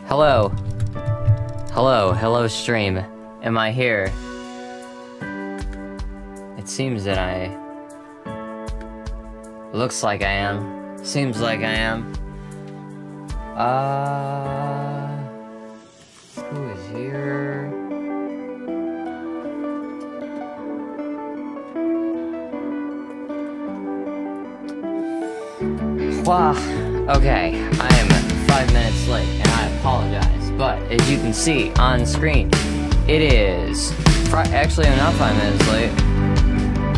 Hello. Hello stream. Am I here? It seems that I... Looks like I am. Seems like I am. Who is here? Wow. Okay, I am 5 minutes late, and I apologize. But as you can see on screen, it is. Actually, I'm not 5 minutes late.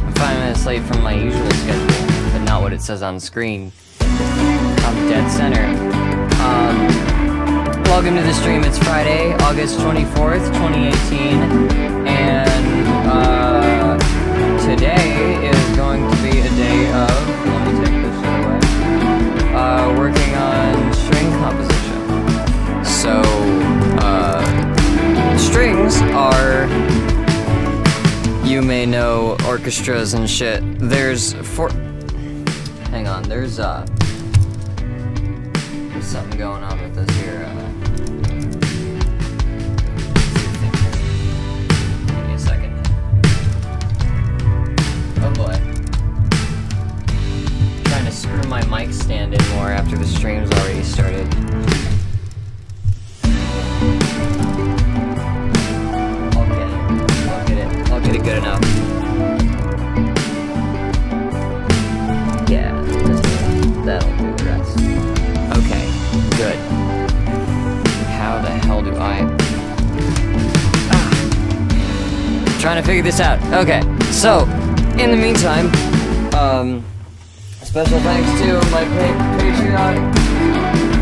I'm 5 minutes late from my usual schedule, but not what it says on screen. I'm dead center. Welcome to the stream. It's Friday, August 24th, 2018, and today is going to be a day of. Let me take this shit away. Working on string composition. So, strings are, you may know, orchestras and shit. There's hang on, there's something going on with this here, give me a second. Oh boy. Trying to screw my mic stand in more after the stream's already started. I'll get it good enough. Yeah, that'll do the rest. Okay, good. How the hell do I... Trying to figure this out. Okay, so, in the meantime, special thanks to my Patreon.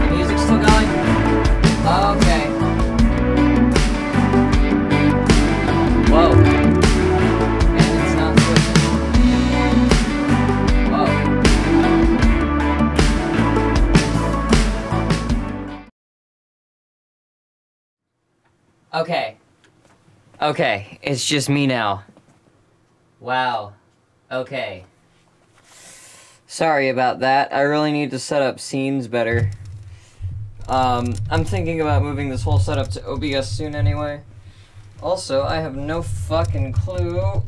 The music's still going? Okay. Whoa. And it's not switching. Whoa. Okay. Okay, it's just me now. Wow. Okay. Sorry about that. I really need to set up scenes better. I'm thinking about moving this whole setup to OBS soon anyway. Also, I have no fucking clue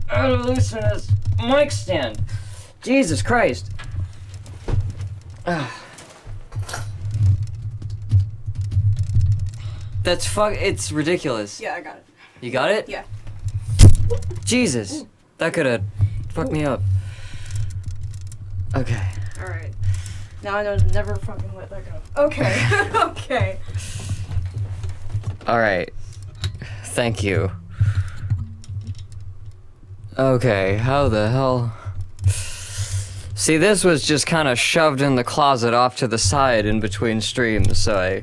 how to loosen this mic stand. Jesus Christ. It's ridiculous. Yeah, I got it. You got it? Yeah. Jesus. Ooh. That could've fucked me up. Okay. Alright. Now I know to never fucking let that go. Okay. Okay. Alright. Thank you. Okay, how the hell... See, this was just kind of shoved in the closet off to the side in between streams, so I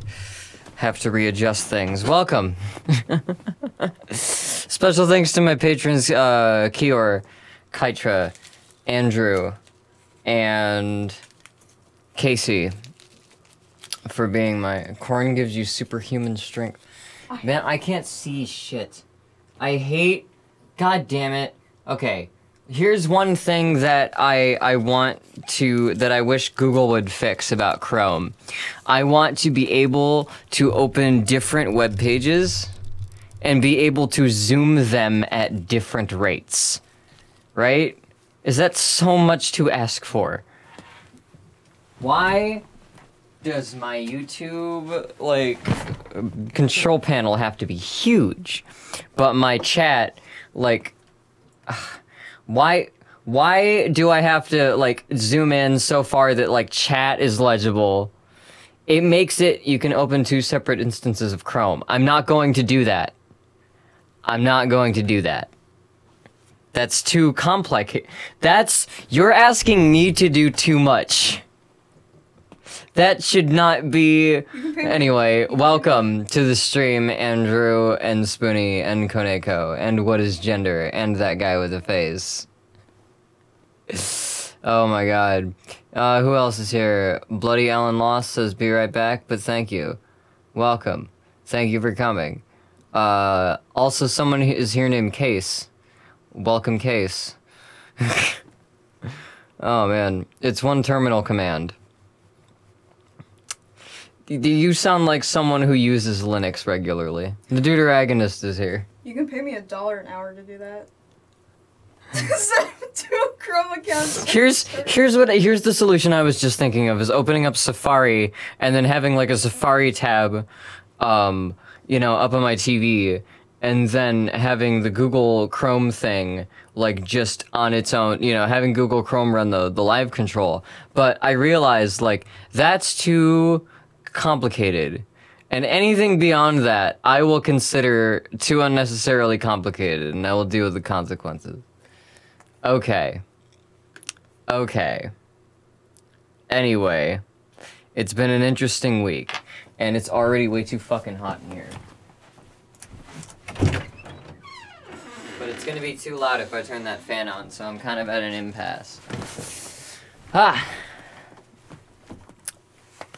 have to readjust things. Welcome! Special thanks to my patrons, Kior, Kytra, Andrew, and Casey for being my... Corn gives you superhuman strength. Man, I can't see shit. I hate... God damn it. Okay, here's one thing that I want to... that I wish Google would fix about Chrome. I want to be able to open different web pages and be able to zoom them at different rates. Right? Is that so much to ask for? Why does my YouTube, like, control panel have to be huge, but my chat, like, why do I have to, like, zoom in so far that, like, chat is legible? It makes it, you can open 2 separate instances of Chrome. I'm not going to do that. I'm not going to do that. That's too complex. You're asking me to do too much. That should not be... Anyway, welcome to the stream, Andrew, and Spoonie, and Koneko, and What is Gender, and that guy with the face. Oh my god. Who else is here? Bloody Alan Lost says, be right back, but thank you. Welcome. Thank you for coming. Also someone is here named Case. Welcome, Case. Oh man, it's one terminal command. You sound like someone who uses Linux regularly. The Deuteragonist is here. You can pay me $1 an hour to do that. Send 2 Chrome accounts. Here's the solution I was just thinking of, is opening up Safari and then having like a Safari tab, you know, up on my TV, and then having the Google Chrome thing like just on its own, you know, having Google Chrome run the live control. But I realized like that's too complicated. And anything beyond that, I will consider too unnecessarily complicated, and I will deal with the consequences. Okay. Anyway, it's been an interesting week, and it's already way too fucking hot in here. But it's gonna be too loud if I turn that fan on, so I'm kind of at an impasse.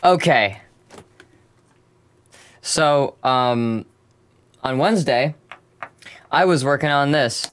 Okay. So, on Wednesday, I was working on this.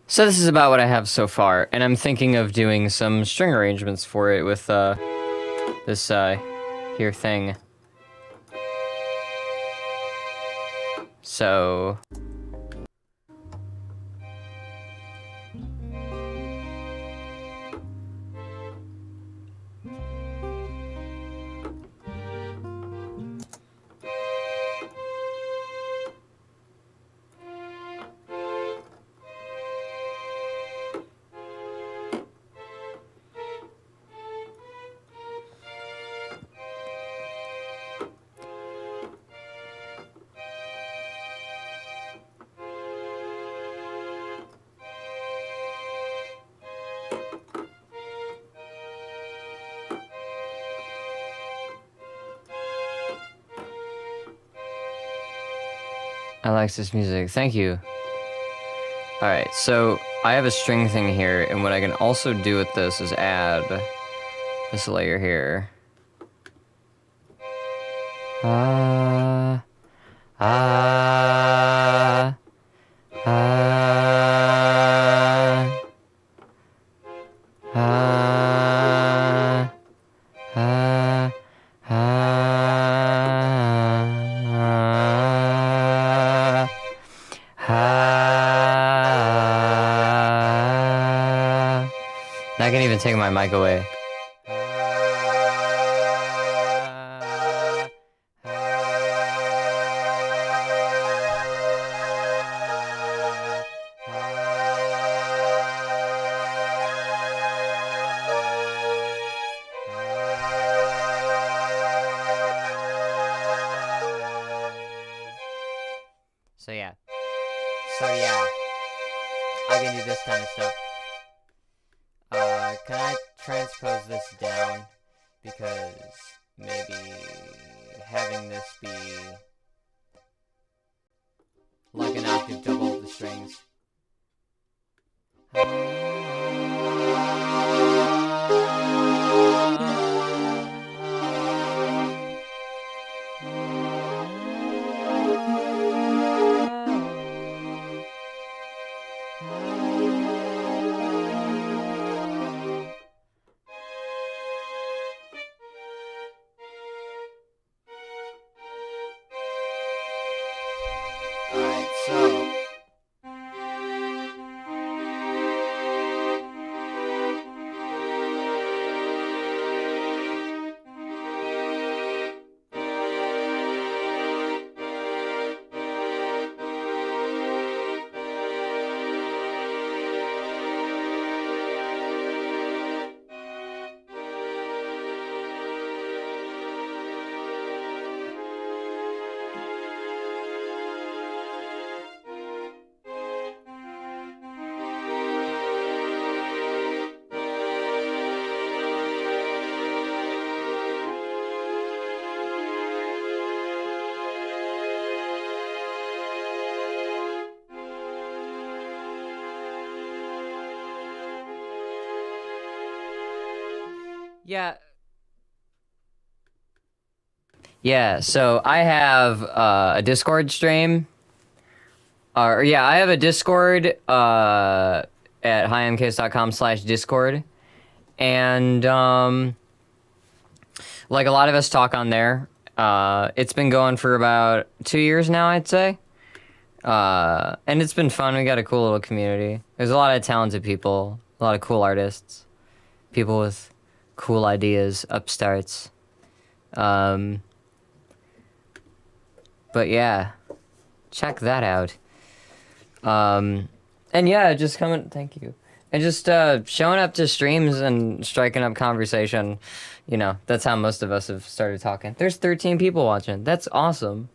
So this is about what I have so far, and I'm thinking of doing some string arrangements for it with this here thing. So I like this music. Thank you. Alright, so I have a string thing here, and what I can also do with this is add this layer here. Ah, ah, ah, ah, ah, ah, ah. I can even take my mic away. So yeah, I can do this kind of stuff. Can I transpose this down? Because maybe having this be like an octave double of the strings. Alright, so yeah, so I have a Discord stream. I have a Discord at highmcase.com/discord. And like a lot of us talk on there. It's been going for about 2 years now, I'd say. And it's been fun. We got a cool little community. There's a lot of talented people, a lot of cool artists, people with cool ideas, upstarts. But yeah, check that out. And yeah, just coming, thank you. And just showing up to streams and striking up conversation. You know, that's how most of us have started talking. There's 13 people watching. That's awesome.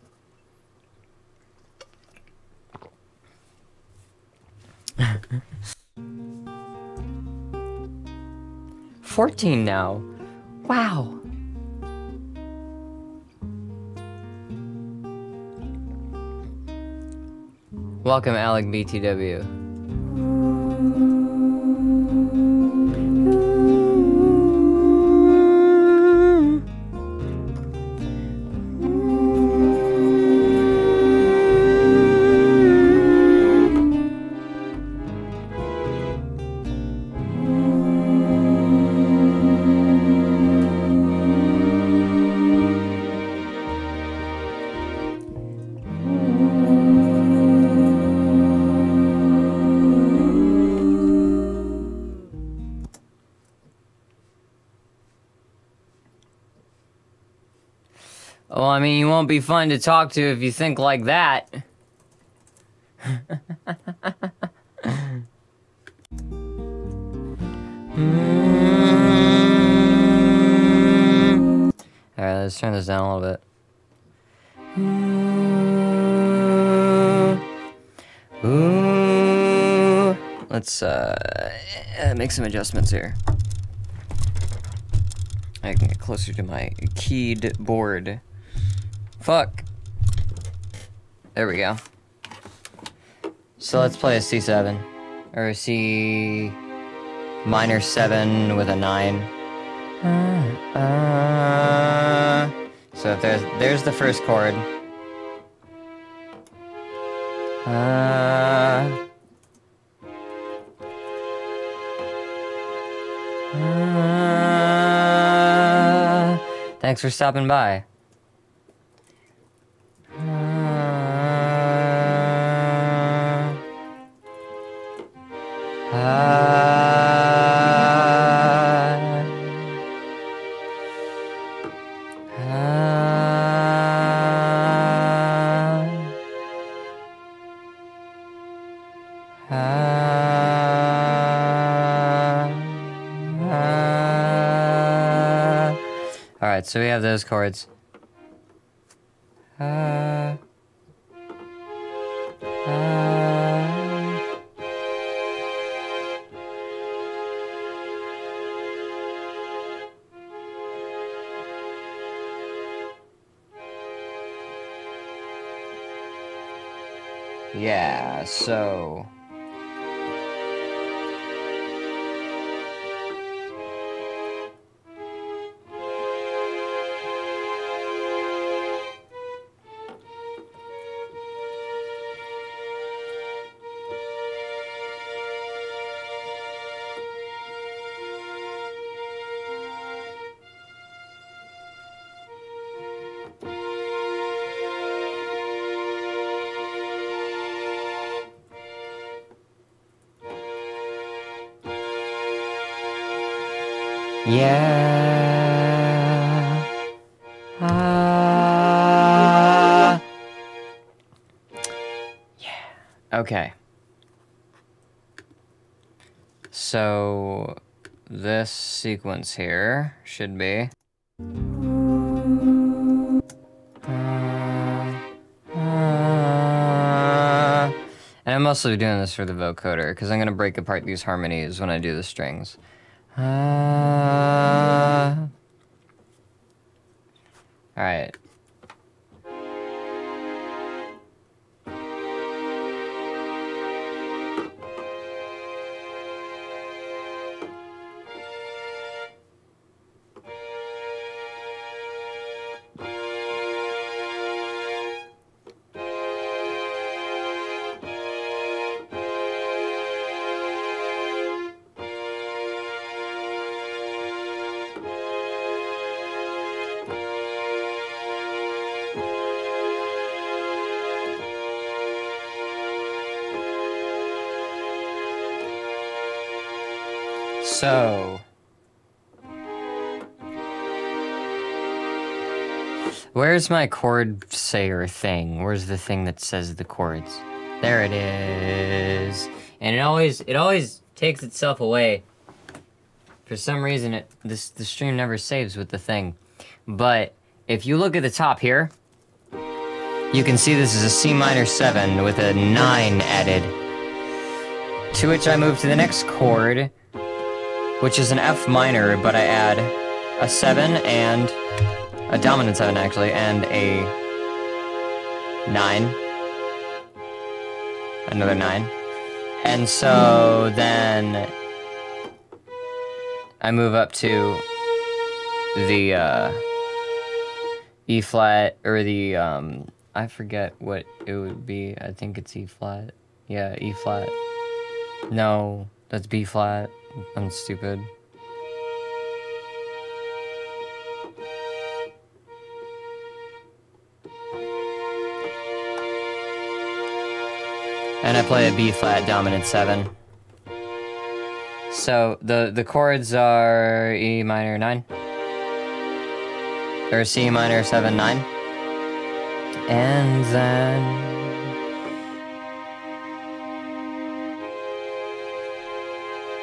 $14 now. Wow. Welcome, Alec BTW. Well, I mean, you won't be fun to talk to if you think like that. Alright, let's turn this down a little bit. Ooh. Let's make some adjustments here. I can get closer to my keyed board. Fuck. There we go. So let's play a C7. Or a C minor 7 with a 9. So if there's the first chord. Thanks for stopping by. Alright, so we have those chords. Yeah, so... Yeah. Yeah. Okay. So this sequence here should be. And I'm mostly doing this for the vocoder, because I'm going to break apart these harmonies when I do the strings. Alright. So, where's my chord sayer thing? Where's the thing that says the chords? There it is. And it always takes itself away. For some reason, the stream never saves with the thing. But if you look at the top here, you can see this is a C minor 7 with a 9 added. To which I move to the next chord, which is an F minor, but I add a 7 and a dominant 7 actually, and a 9. Another 9. And so then I move up to the E flat, or the I forget what it would be. I think it's E flat. Yeah, E flat. No, that's B flat. I'm stupid. And I play a B flat dominant 7. So the chords are E minor 9. Or C minor 7 9. And then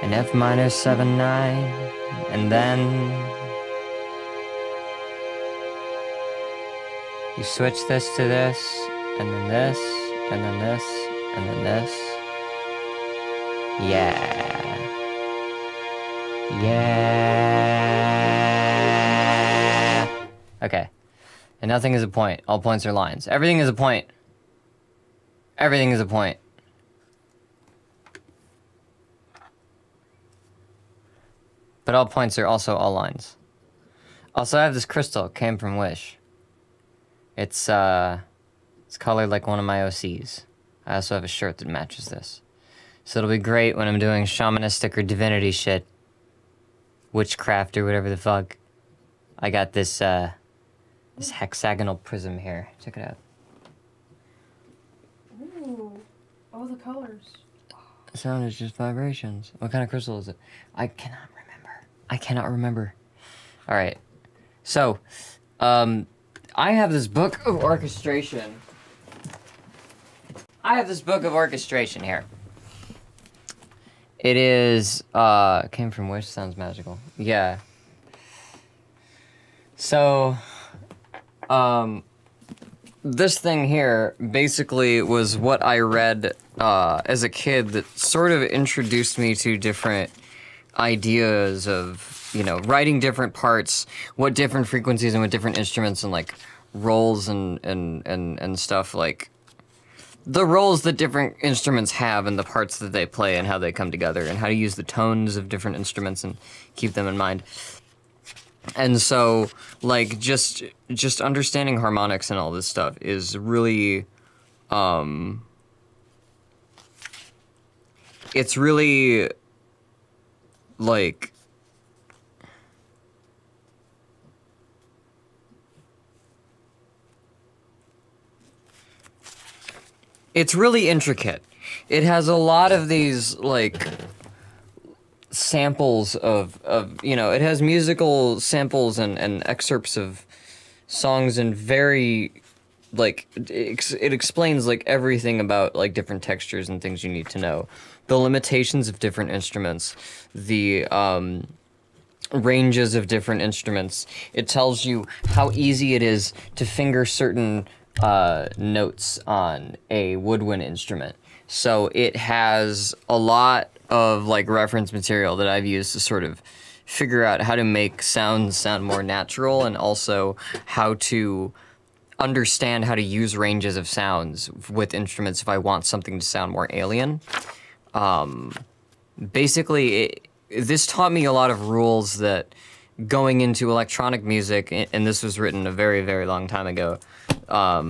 an F minor 7 9, and then you switch this to this, and then this, and then this, and then this. Yeah. Yeah. Okay. And nothing is a point. All points are lines. Everything is a point. Everything is a point. But all points are also all lines. Also, I have this crystal. Came from Wish. It's colored like one of my OCs. I also have a shirt that matches this. So it'll be great when I'm doing shamanistic or divinity shit. Witchcraft or whatever the fuck. I got this, this hexagonal prism here. Check it out. Ooh. Oh, the colors. Sound is just vibrations. What kind of crystal is it? I cannot remember. Alright. So, I have this book of orchestration. Here. It is, came from Wish, sounds magical. Yeah. So, this thing here basically was what I read, as a kid that sort of introduced me to different ideas of, you know, writing different parts, what different frequencies and what different instruments and, like, roles and stuff, like, the roles that different instruments have and the parts that they play and how they come together and how to use the tones of different instruments and keep them in mind. And so, like, just understanding harmonics and all this stuff is really, it's really, like, it's really intricate. It has a lot of these, like, samples of you know, it has musical samples and excerpts of songs and very, like, it explains, like, everything about, like, different textures and things you need to know. The limitations of different instruments, the, ranges of different instruments. It tells you how easy it is to finger certain notes on a woodwind instrument. So it has a lot of, like, reference material that I've used to sort of figure out how to make sounds sound more natural and also how to understand how to use ranges of sounds with instruments if I want something to sound more alien. Basically, this taught me a lot of rules that going into electronic music, and this was written a very, very long time ago. Let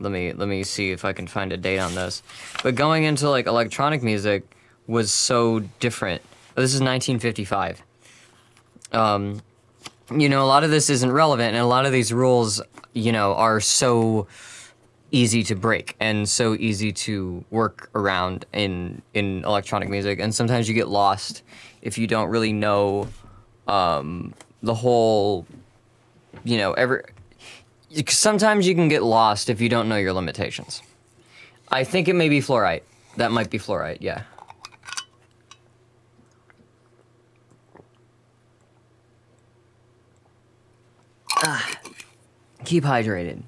me see if I can find a date on this. But going into, like, electronic music was so different. This is 1955. You know, a lot of this isn't relevant, and a lot of these rules, you know, are so easy to break and so easy to work around in electronic music, and sometimes you get lost if you don't really know the whole, you know, sometimes you can get lost if you don't know your limitations. I think it may be fluorite. That might be fluorite, yeah. Keep hydrated.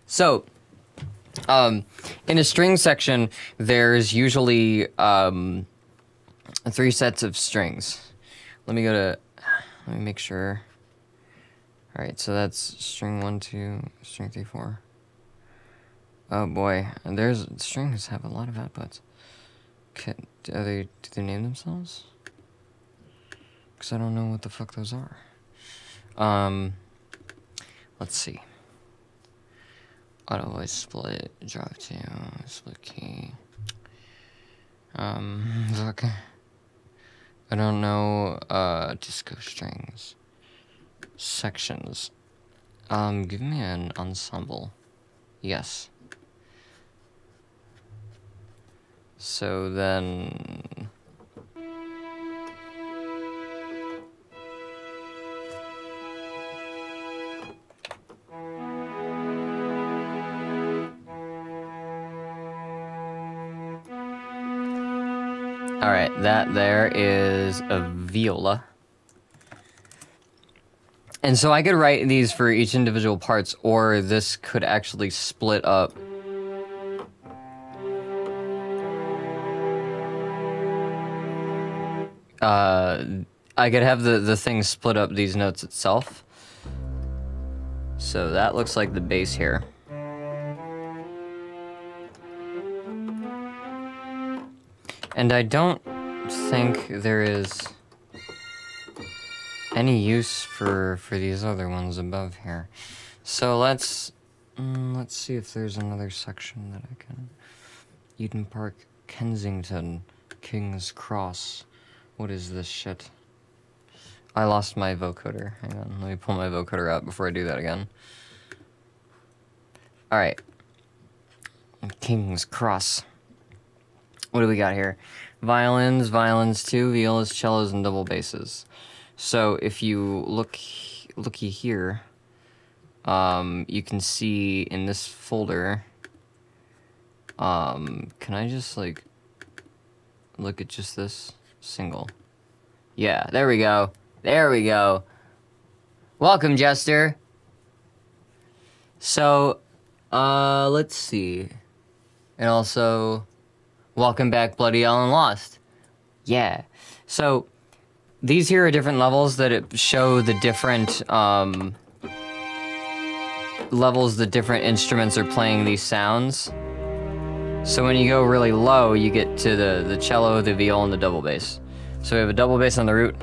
So, in a string section, there's usually 3 sets of strings. Let me make sure. All right, so that's string 1, 2, string 3, 4. Oh boy, and strings have a lot of outputs. Do they name themselves? Because I don't know what the fuck those are. Let's see. Auto voice split, drop 2, split key. Okay. I don't know, disco strings. Sections. Give me an ensemble. Yes. So then... Alright, that there is a viola. And so I could write these for each individual parts, or this could actually split up. I could have the thing split up these notes itself. So that looks like the bass here. And I don't think there is... any use for these other ones above here. So let's see if there's another section that I can. Eden Park, Kensington, King's Cross. What is this shit? I lost my vocoder. Hang on, let me pull my vocoder out before I do that again. Alright. King's Cross. What do we got here? Violins, violins 2, violas, cellos, and double basses. So if you looky here, you can see in this folder, can I just like look at just this single? Yeah, there we go. There we go. Welcome, Jester. So, let's see. And also, welcome back, Bloody Ellen Lost. Yeah. So, these here are different levels that it show the different, levels the different instruments are playing these sounds. So when you go really low, you get to the cello, the viol, and the double bass. So we have a double bass on the root,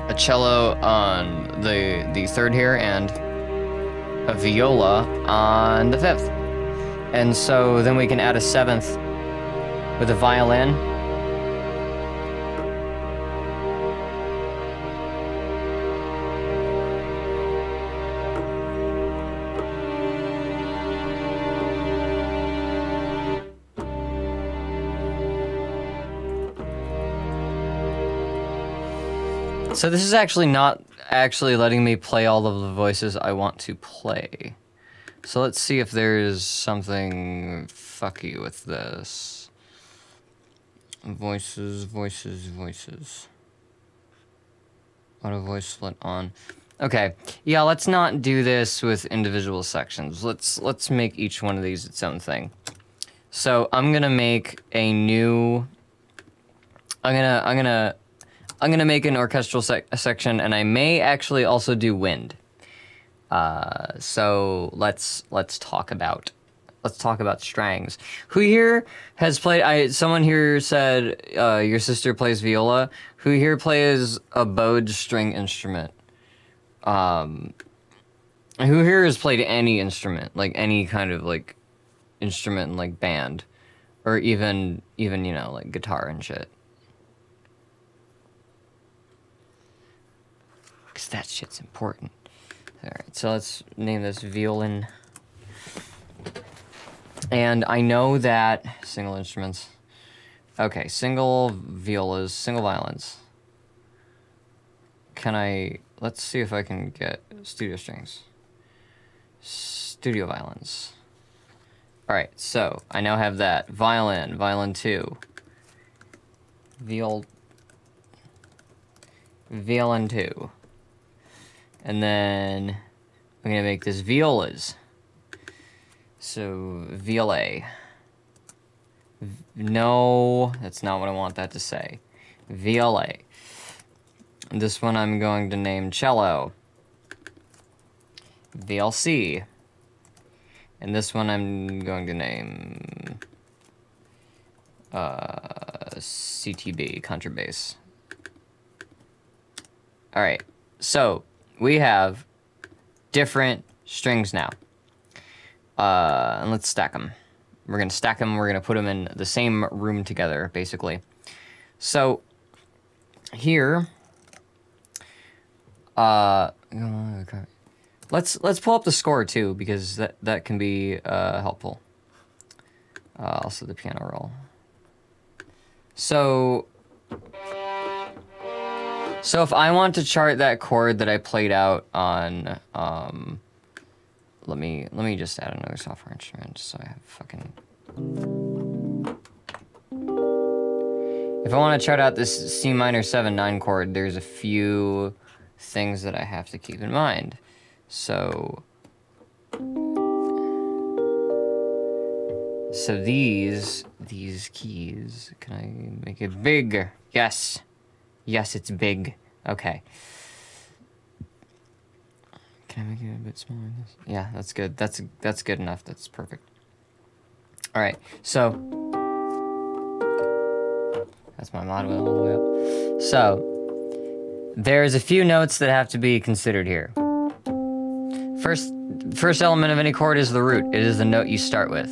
a cello on the third here, and a viola on the fifth. And so then we can add a seventh with a violin. So this is actually not actually letting me play all of the voices I want to play. So let's see if there's something fucky with this. Voices, voices, voices. Auto voice split on. Okay, yeah, let's not do this with individual sections. Let's make each one of these its own thing. So I'm gonna make a new. I'm gonna make an orchestral section, and I may actually also do wind. So let's talk about strings. Who here has played? Someone here said your sister plays viola. Who here plays a bowed string instrument? Who here has played any instrument, like any kind of like instrument in like band, or even you know like guitar and shit? Because that shit's important. Alright, so let's name this violin. And I know that single instruments. Okay, single violas, single violins. Let's see if I can get studio strings. Studio violins. Alright, so I now have that. Violin, violin 2. Violin 2. And then I'm gonna make this violas. So viola. No, that's not what I want that to say. Viola. And this one I'm going to name cello. VLC. And this one I'm going to name CTB, contrabass. Alright, so we have different strings now. And let's stack them. We're going to stack them, we're going to put them in the same room together, basically. So, here, let's pull up the score too, because that can be helpful. Also the piano roll. So if I want to chart that chord that I played out on, let me just add another software instrument so I have fucking. If I want to chart out this C minor 7/9 chord, there's a few things that I have to keep in mind. So these keys, can I make it big? Yes. Yes, it's big. Okay. Can I make it a bit smaller than this? Yeah, that's good. That's good enough. That's perfect. All right. So that's my mod wheel all the way up. So There's a few notes that have to be considered here. First element of any chord is the root. It is the note you start with.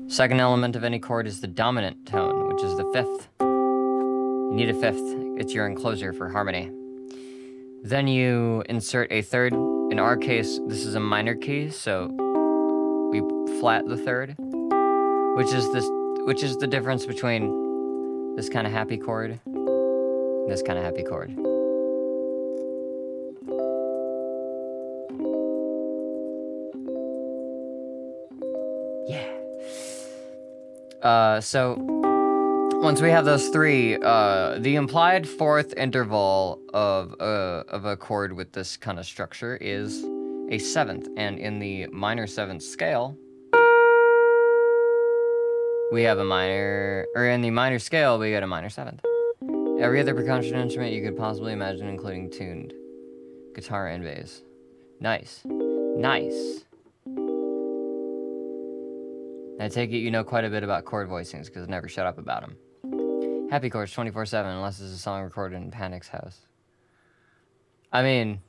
Second element of any chord is the dominant tone, which is the fifth. You need a fifth. It's your enclosure for harmony. Then you insert a third. In our case, this is a minor key, so we flat the third, which is the difference between this kind of happy chord and this kind of happy chord. So once we have those three, the implied fourth interval of a chord with this kind of structure is a seventh, and in the minor seventh scale, we have a minor, or in the minor scale, we get a minor seventh. Every other percussion instrument you could possibly imagine, including tuned guitar and bass. Nice. Nice. I take it you know quite a bit about chord voicings, because never shut up about them. Happy chords 24/7, unless it's a song recorded in Panic's house. I mean,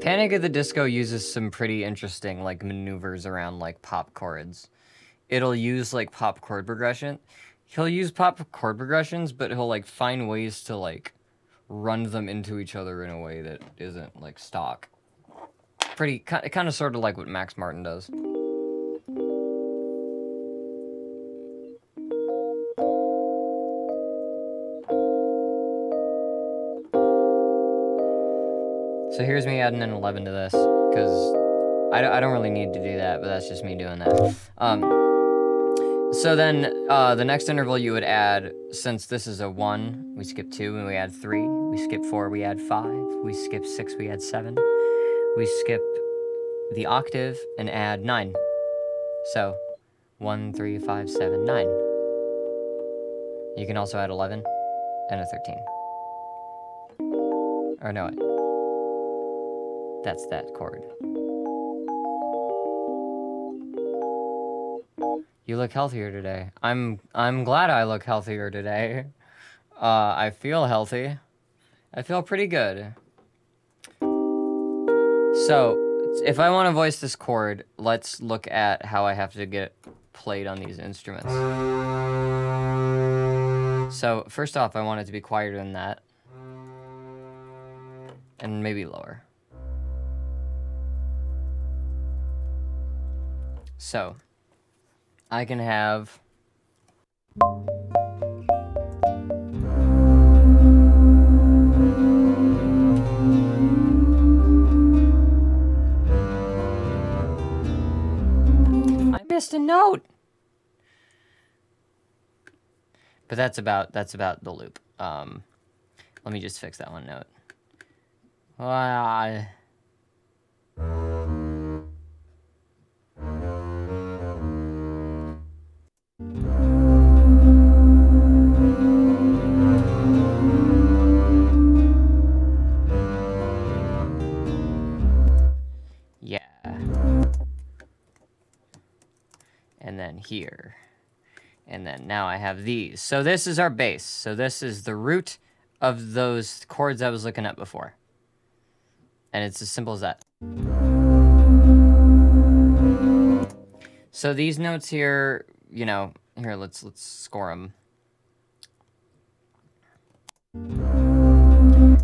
Panic at the Disco uses some pretty interesting, like, maneuvers around, like, pop chords. It'll use, like, pop chord progression. He'll use pop chord progressions, but he'll, like, find ways to, like, run them into each other in a way that isn't, like, stock. Kind of sort of like what Max Martin does. So here's me adding an 11 to this, because I don't really need to do that, but that's just me doing that. So then the next interval you would add, since this is a 1, we skip 2 and we add 3. We skip 4, we add 5. We skip 6, we add 7. We skip the octave and add 9. So 1, 3, 5, 7, 9. You can also add 11 and a 13. Or no, that's that chord. You look healthier today. I'm glad I look healthier today. I feel healthy. I feel pretty good. So, if I want to voice this chord, let's look at how I have to get played on these instruments. So, first off, I want it to be quieter than that. And maybe lower. So, I can have... I missed a note! But that's about the loop. Let me just fix that one note. And then here. And then now I have these. So this is our bass. So this is the root of those chords I was looking at before. And it's as simple as that. So these notes here, you know, here, let's score them.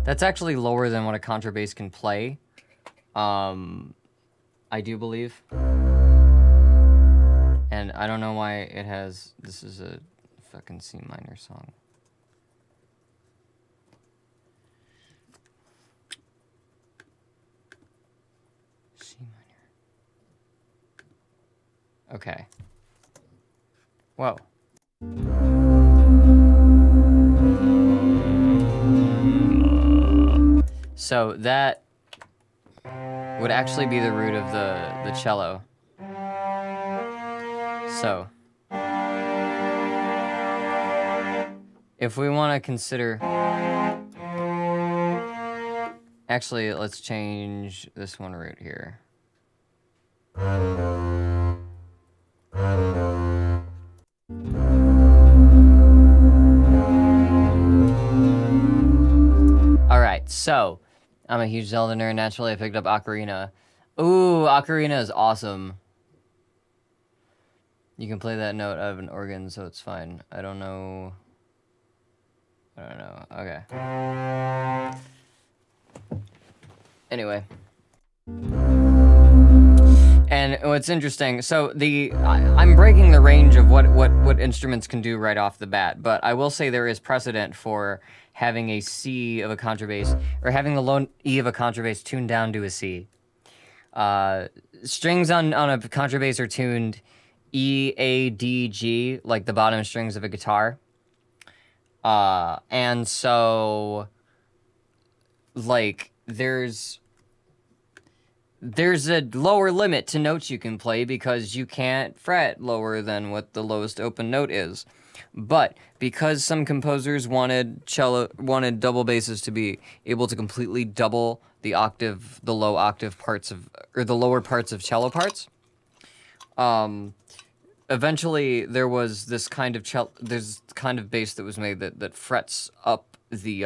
That's actually lower than what a contrabass can play. I do believe. And I don't know why it has... This is a fucking C minor song. C minor. Okay. Whoa. So that would actually be the root of the cello. So, if we want to consider... Actually, let's change this one root here. So, I'm a huge Zelda nerd. Naturally, I picked up Ocarina. Ooh, Ocarina is awesome. You can play that note out of an organ, so it's fine. I don't know. Okay. Anyway. And what's interesting, so I'm breaking the range of what instruments can do right off the bat, but I will say there is precedent for having a C of a contrabass, or having the low E of a contrabass tuned down to a C. Strings on a contrabass are tuned E, A, D, G, like the bottom strings of a guitar. And so, like, there's a lower limit to notes you can play because you can't fret lower than what the lowest open note is. But because some composers wanted double basses to be able to completely double the low octave parts of, or the lower parts of cello parts, eventually there was this kind of there's kind of bass that was made that frets up the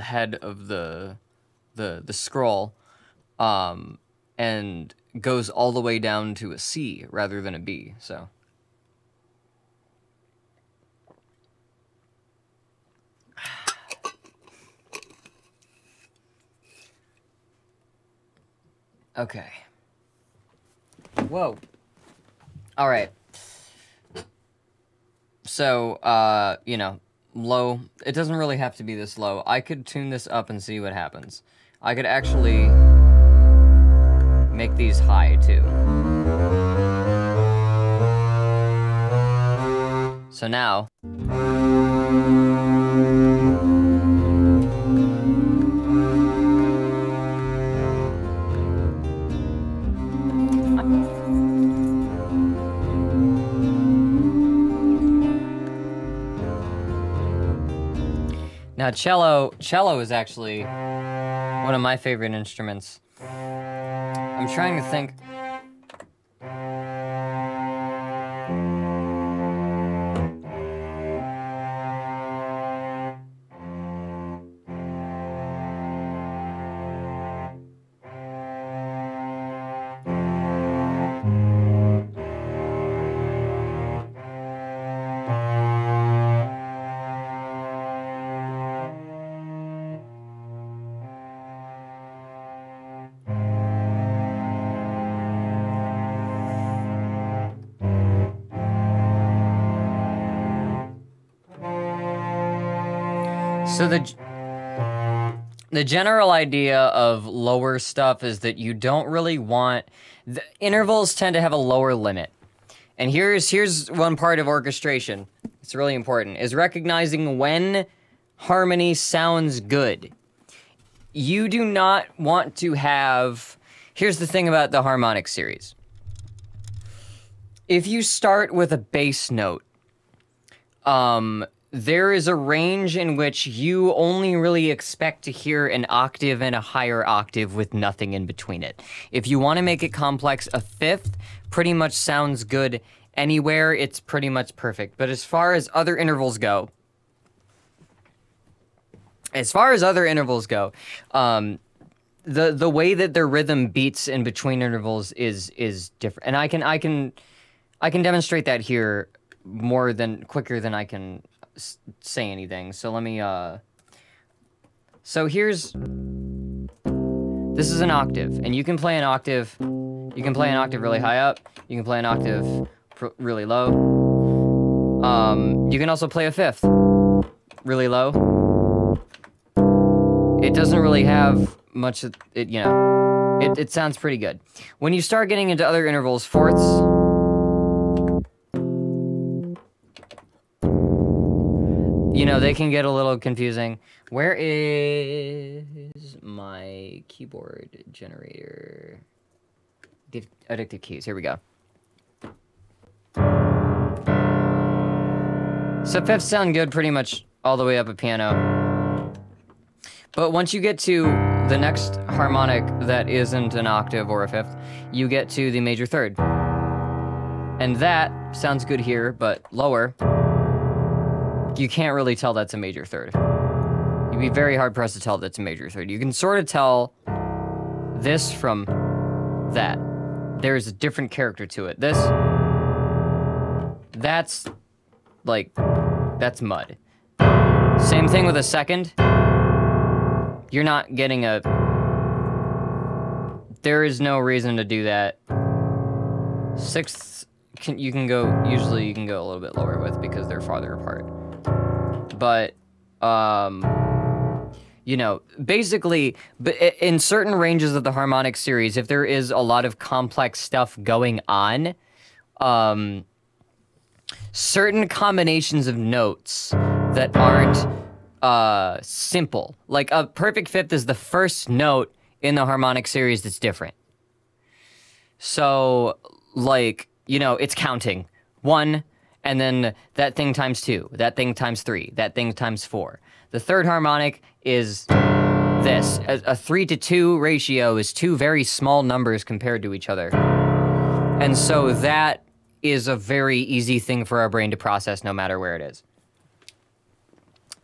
head of the scroll, and goes all the way down to a C rather than a B, so. Okay. Whoa. All right. So, you know, low. It doesn't really have to be this low. I could tune this up and see what happens. I could actually make these high, too. So now... Now, cello is actually one of my favorite instruments. I'm trying to think. So the general idea of lower stuff is that you don't really want... The intervals tend to have a lower limit. And here's one part of orchestration. It's really important, is recognizing when harmony sounds good. You do not want to have... Here's the thing about the harmonic series. If you start with a bass note, there is a range in which you only really expect to hear an octave and a higher octave with nothing in between it. If you want to make it complex, a fifth pretty much sounds good anywhere. It's pretty much perfect. But as far as other intervals go, the way that their rhythm beats in between intervals is different. And I can demonstrate that here quicker than I can say anything. So let me so this is an octave, and you can play an octave really high up, you can play an octave really low, you can also play a fifth really low. It doesn't really have much, it sounds pretty good. When you start getting into other intervals, fourths, they can get a little confusing. Where is my keyboard generator? Addictive keys, here we go. So fifths sound good pretty much all the way up a piano. But once you get to the next harmonic that isn't an octave or a fifth, you get to the major third. And that sounds good here, but lower. you can't really tell that's a major third. You'd be very hard pressed to tell that's a major third. You can sort of tell this from that. There's a different character to it. That's like, that's mud. Same thing with a second. You're not getting a... There is no reason to do that. Sixths, you can go, usually you can go a little bit lower with because they're farther apart. But, you know, basically, in certain ranges of the harmonic series, if there is a lot of complex stuff going on, certain combinations of notes that aren't simple. Like a perfect fifth is the first note in the harmonic series that's different. So, like, you know, it's counting. 1, and then that thing times 2, that thing times 3, that thing times 4. The third harmonic is this. A 3-to-2 ratio is 2 very small numbers compared to each other. And so that is a very easy thing for our brain to process no matter where it is.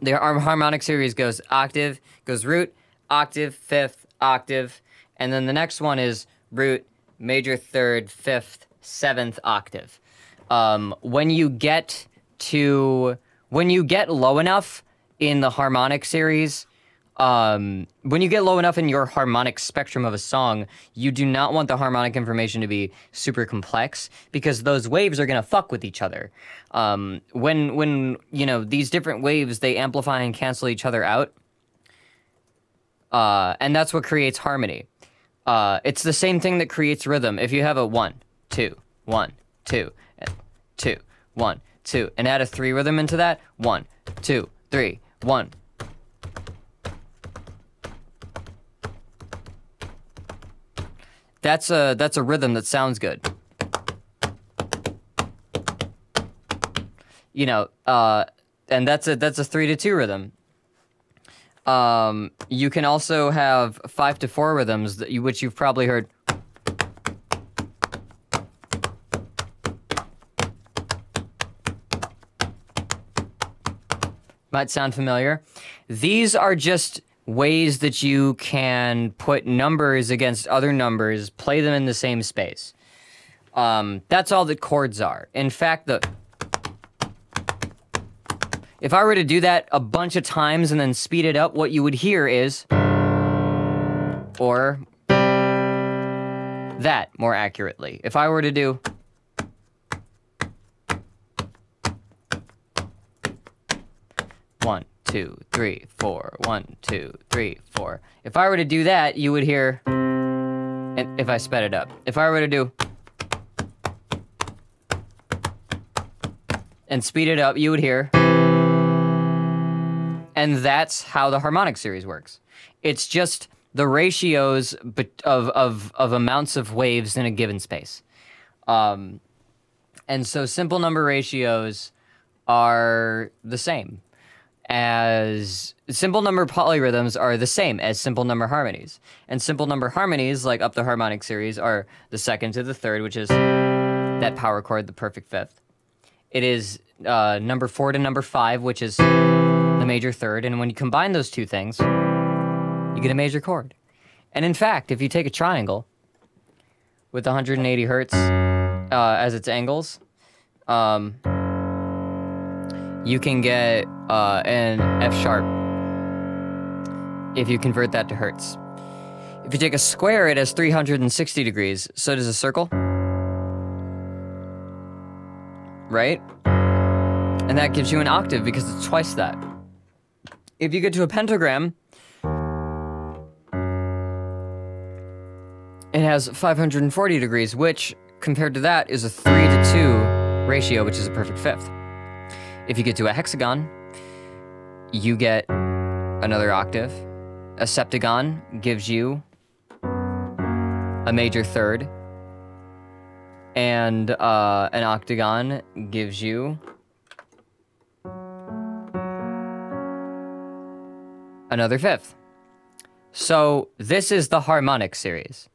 Our harmonic series goes octave, goes root, octave, fifth, octave, and then the next one is root, major third, fifth, seventh octave. When you get low enough in the harmonic series, when you get low enough in your harmonic spectrum of a song, you do not want the harmonic information to be super complex because those waves are gonna fuck with each other. When you know, these different waves, they amplify and cancel each other out. And that's what creates harmony. It's the same thing that creates rhythm. If you have a 1, 2, 1, 2, 2, 1, 2, and add a 3 rhythm into that, 1, 2, 3, 1. That's a rhythm that sounds good. You know, and that's a 3-to-2 rhythm. You can also have 5-to-4 rhythms which you've probably heard. Might sound familiar. These are just ways that you can put numbers against other numbers, play them in the same space. That's all that chords are. In fact, if I were to do that a bunch of times and then speed it up, what you would hear is, or that more accurately. If I were to do, one, 2, 3, 4, 1, 2, 3, 4. If I were to do that, you would hear, and if I sped it up, if I were to do, and speed it up, you would hear, and that's how the harmonic series works. It's just the ratios of amounts of waves in a given space. And so simple number ratios are the same as simple number polyrhythms are the same as simple number harmonies. And simple number harmonies, like up the harmonic series, are the second to the third, which is that power chord, the perfect fifth. It is number 4 to number 5, which is the major third. And when you combine those two things, you get a major chord. And in fact, if you take a triangle with 180 hertz as its angles, you can get an F sharp if you convert that to hertz. If you take a square, it has 360 degrees. So does a circle. Right? And that gives you an octave because it's twice that. If you get to a pentagram, it has 540 degrees, which, compared to that, is a 3-to-2 ratio, which is a perfect fifth. If you get to a hexagon, you get another octave. A septagon gives you a major third. And an octagon gives you another fifth. So this is the harmonic series.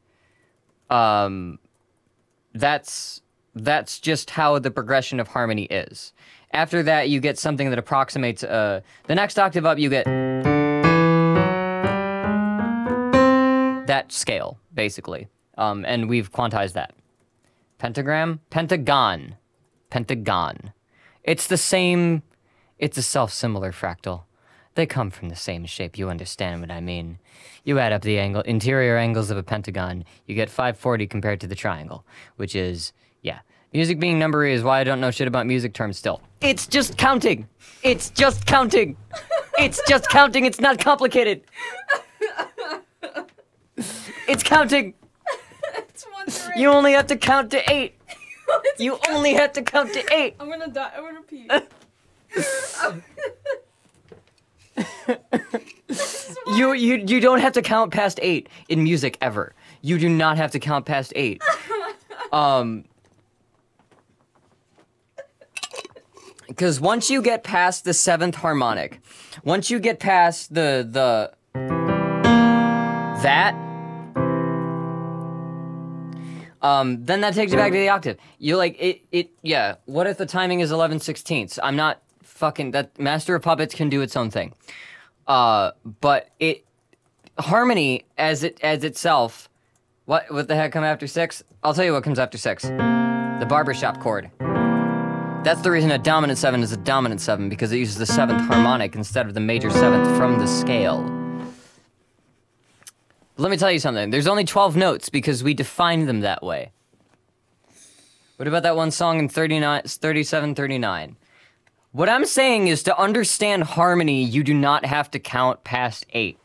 That's that's just how the progression of harmony is. After that, you get something that approximates, the next octave up, you get that scale, basically. And we've quantized that. Pentagram? Pentagon. Pentagon. It's the same, it's a self-similar fractal. They come from the same shape, you understand what I mean. You add up the interior angles of a pentagon, you get 540 compared to the triangle, which is, yeah. Music being numbery is why I don't know shit about music terms still. It's just counting! It's just counting! It's just counting, it's not complicated! It's counting! It's 1 through 8. You only have to count to 8! You only have to count to 8! I'm gonna die, I'm gonna pee. You don't have to count past 8 in music ever. You do not have to count past 8. Because once you get past the 7th harmonic, once you get past that, then that takes you back to the octave. You like, yeah, what if the timing is 11/16? I'm not fucking, that Master of Puppets can do its own thing. But harmony as itself, what the heck come after 6? I'll tell you what comes after 6. The barbershop chord. That's the reason a dominant 7 is a dominant 7, because it uses the 7th harmonic instead of the major 7th from the scale. Let me tell you something, there's only 12 notes because we define them that way. What about that one song in 3739? What I'm saying is, to understand harmony, you do not have to count past 8.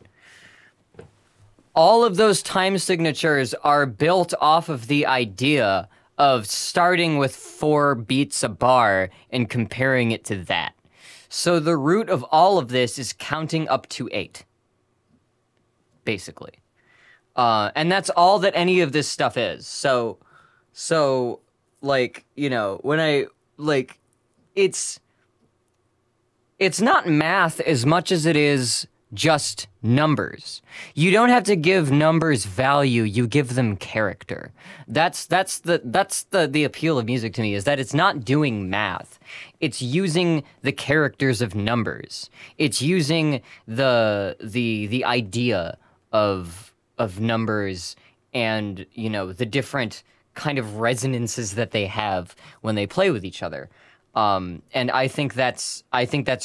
All of those time signatures are built off of the idea of starting with 4 beats a bar and comparing it to that. So the root of all of this is counting up to 8. Basically. And that's all that any of this stuff is. So, like, you know, when I, like, it's not math as much as it is just numbers. You don't have to give numbers value, you give them character. That's the appeal of music to me, is that it's not doing math. It's using the characters of numbers. It's using the idea of numbers and, you know, the different kind of resonances that they have when they play with each other. And I think that's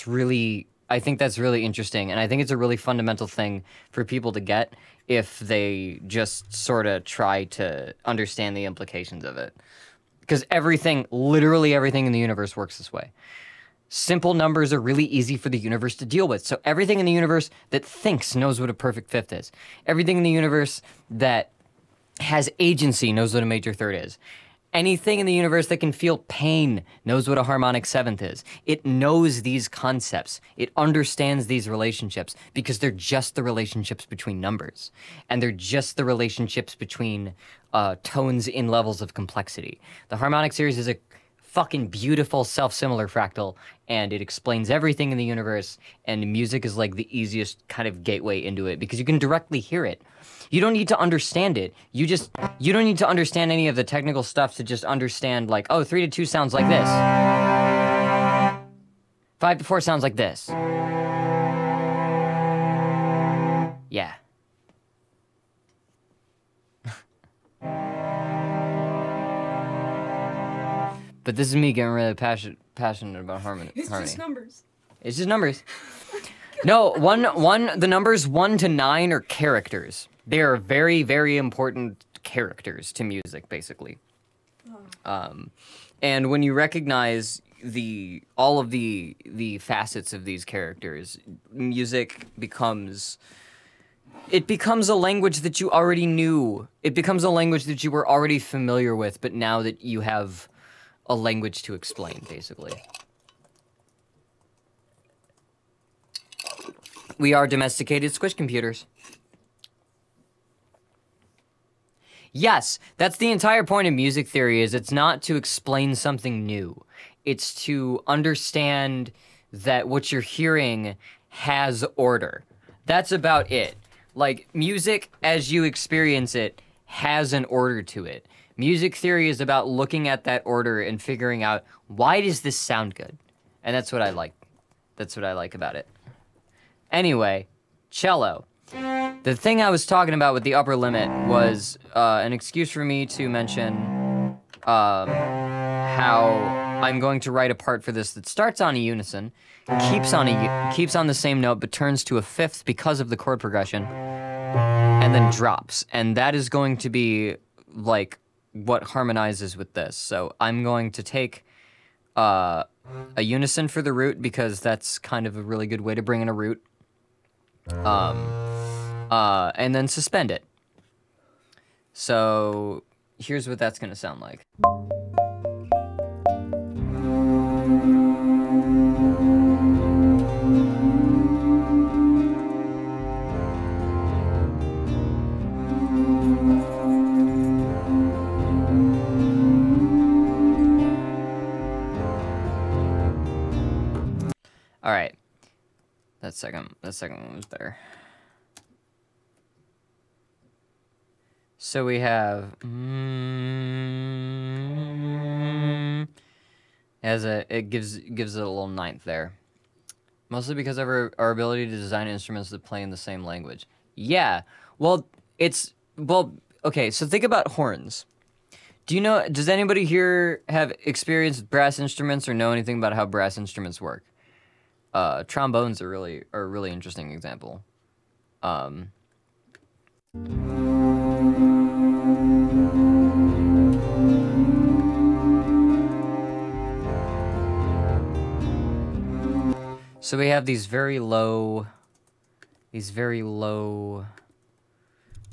really interesting, and I think it's a really fundamental thing for people to get if they just sort of try to understand the implications of it. Because literally everything in the universe works this way. Simple numbers are really easy for the universe to deal with. So everything in the universe that thinks knows what a perfect fifth is. Everything in the universe that has agency knows what a major third is. Anything in the universe that can feel pain knows what a harmonic 7th is. It knows these concepts. It understands these relationships because they're just the relationships between numbers. And they're just the relationships between tones in levels of complexity. The harmonic series is a fucking beautiful self-similar fractal, and it explains everything in the universe, and music is like the easiest kind of gateway into it because you can directly hear it. You don't need to understand it. You don't need to understand any of the technical stuff to just understand, like, oh, 3 to 2 sounds like this. 5 to 4 sounds like this. Yeah. But this is me getting really passionate about harmony. It's just numbers. It's just numbers. No, the numbers 1 to 9 are characters. They are very, very important characters to music, basically. Oh. And when you recognize all of the facets of these characters, music becomes a language that you already knew. It becomes a language that you were already familiar with, but now that you have a language to explain, basically. We are domesticated squish computers. Yes, that's the entire point of music theory, is it's not to explain something new. It's to understand that what you're hearing has order. That's about it. Like, music, as you experience it, has an order to it. Music theory is about looking at that order and figuring out, why does this sound good? And that's what I like. That's what I like about it. Anyway, cello. The thing I was talking about with the upper limit was an excuse for me to mention how I'm going to write a part for this that starts on a unison, keeps on the same note, but turns to a fifth because of the chord progression, and then drops. And that is going to be like what harmonizes with this. So I'm going to take a unison for the root, because that's kind of a really good way to bring in a root. And then suspend it. So here's what that's gonna sound like. All right, that second one was better. So we have it gives it a little ninth there, mostly because of our ability to design instruments that play in the same language. Yeah, well, okay. So think about horns. Does anybody here have experience with brass instruments or know anything about how brass instruments work? Trombones are a really interesting example. So we have these very low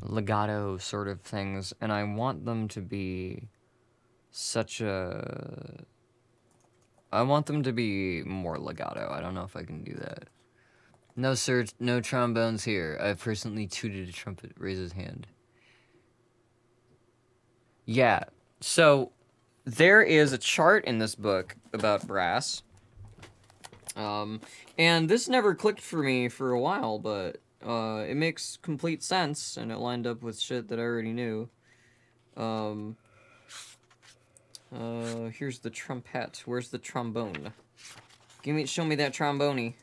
legato sort of things, and I want them to be I want them to be more legato. I don't know if I can do that. No, sir, no trombones here. I've personally tooted a trumpet. Raise his hand. Yeah, so there is a chart in this book about brass. And this never clicked for me for a while, but it makes complete sense, and it lined up with shit that I already knew. Here's the trumpet. Where's the trombone? Show me that trombone.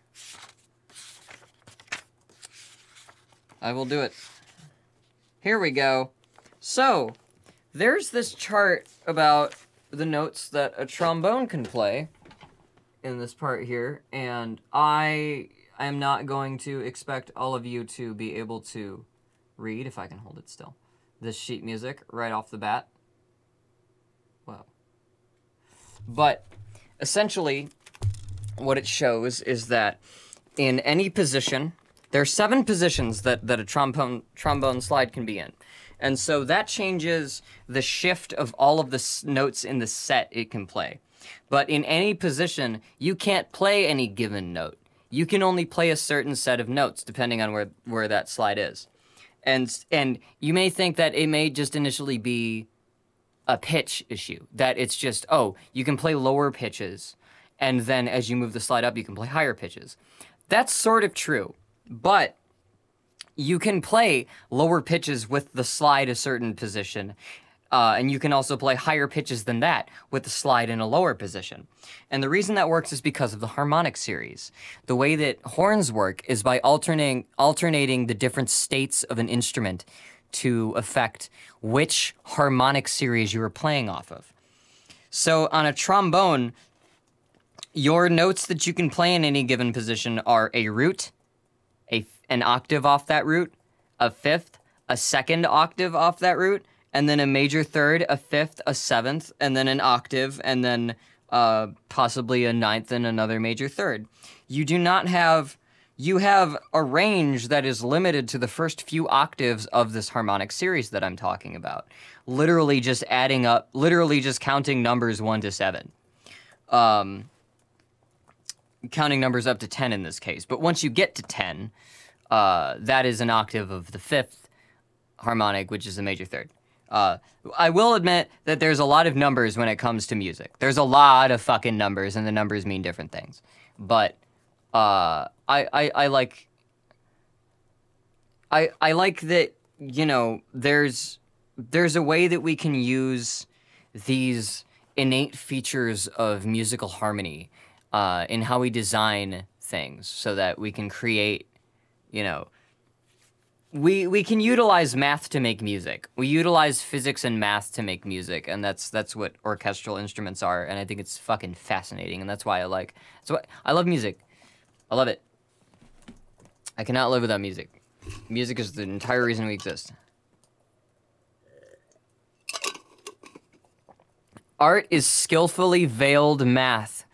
I will do it. Here we go. So, there's this chart about the notes that a trombone can play in this part here, and I am not going to expect all of you to be able to read, if I can hold it still, this sheet music right off the bat. Wow. But essentially, what it shows is that in any position, there are 7 positions that a trombone slide can be in. And so that changes the shift of all of the notes in the set it can play. But in any position, you can't play any given note. You can only play a certain set of notes, depending on where that slide is. And you may think that it may just initially be a pitch issue, that it's just, oh, you can play lower pitches, and then as you move the slide up, you can play higher pitches. That's sort of true, but you can play lower pitches with the slide a certain position, and you can also play higher pitches than that with the slide in a lower position. And the reason that works is because of the harmonic series. The way that horns work is by alternating the different states of an instrument to affect which harmonic series you are playing off of. So on a trombone, your notes that you can play in any given position are a root, an octave off that root, a fifth, a second octave off that root, and then a major third, a fifth, a seventh, and then an octave, and then possibly a ninth and another major third. You have a range that is limited to the first few octaves of this harmonic series that I'm talking about. Literally just adding up, literally just counting numbers 1 to 7. Counting numbers up to 10 in this case. But once you get to 10, that is an octave of the 5th harmonic, which is a major third. I will admit that there's a lot of numbers when it comes to music. There's a lot of fucking numbers, and the numbers mean different things. But I like that, you know, there's there's a way that we can use these innate features of musical harmony in how we design things so that we can create, you know, we can utilize math to make music. We utilize physics and math to make music, and that's what orchestral instruments are, and I think it's fucking fascinating, and that's why I love music. I love it. I cannot live without music. Music is the entire reason we exist. Art is skillfully veiled math.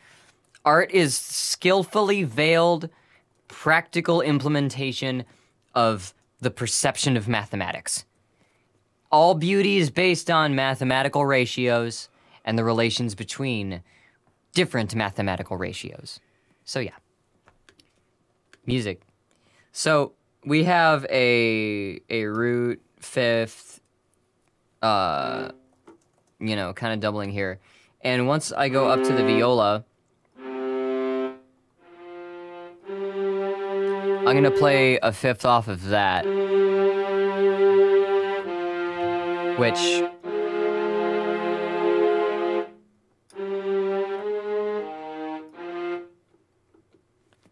Art is skillfully veiled practical implementation of the perception of mathematics. All beauty is based on mathematical ratios and the relations between different mathematical ratios. So yeah. Music. So we have a root, fifth, you know, kind of doubling here. And once I go up to the viola, I'm gonna play a fifth off of that, which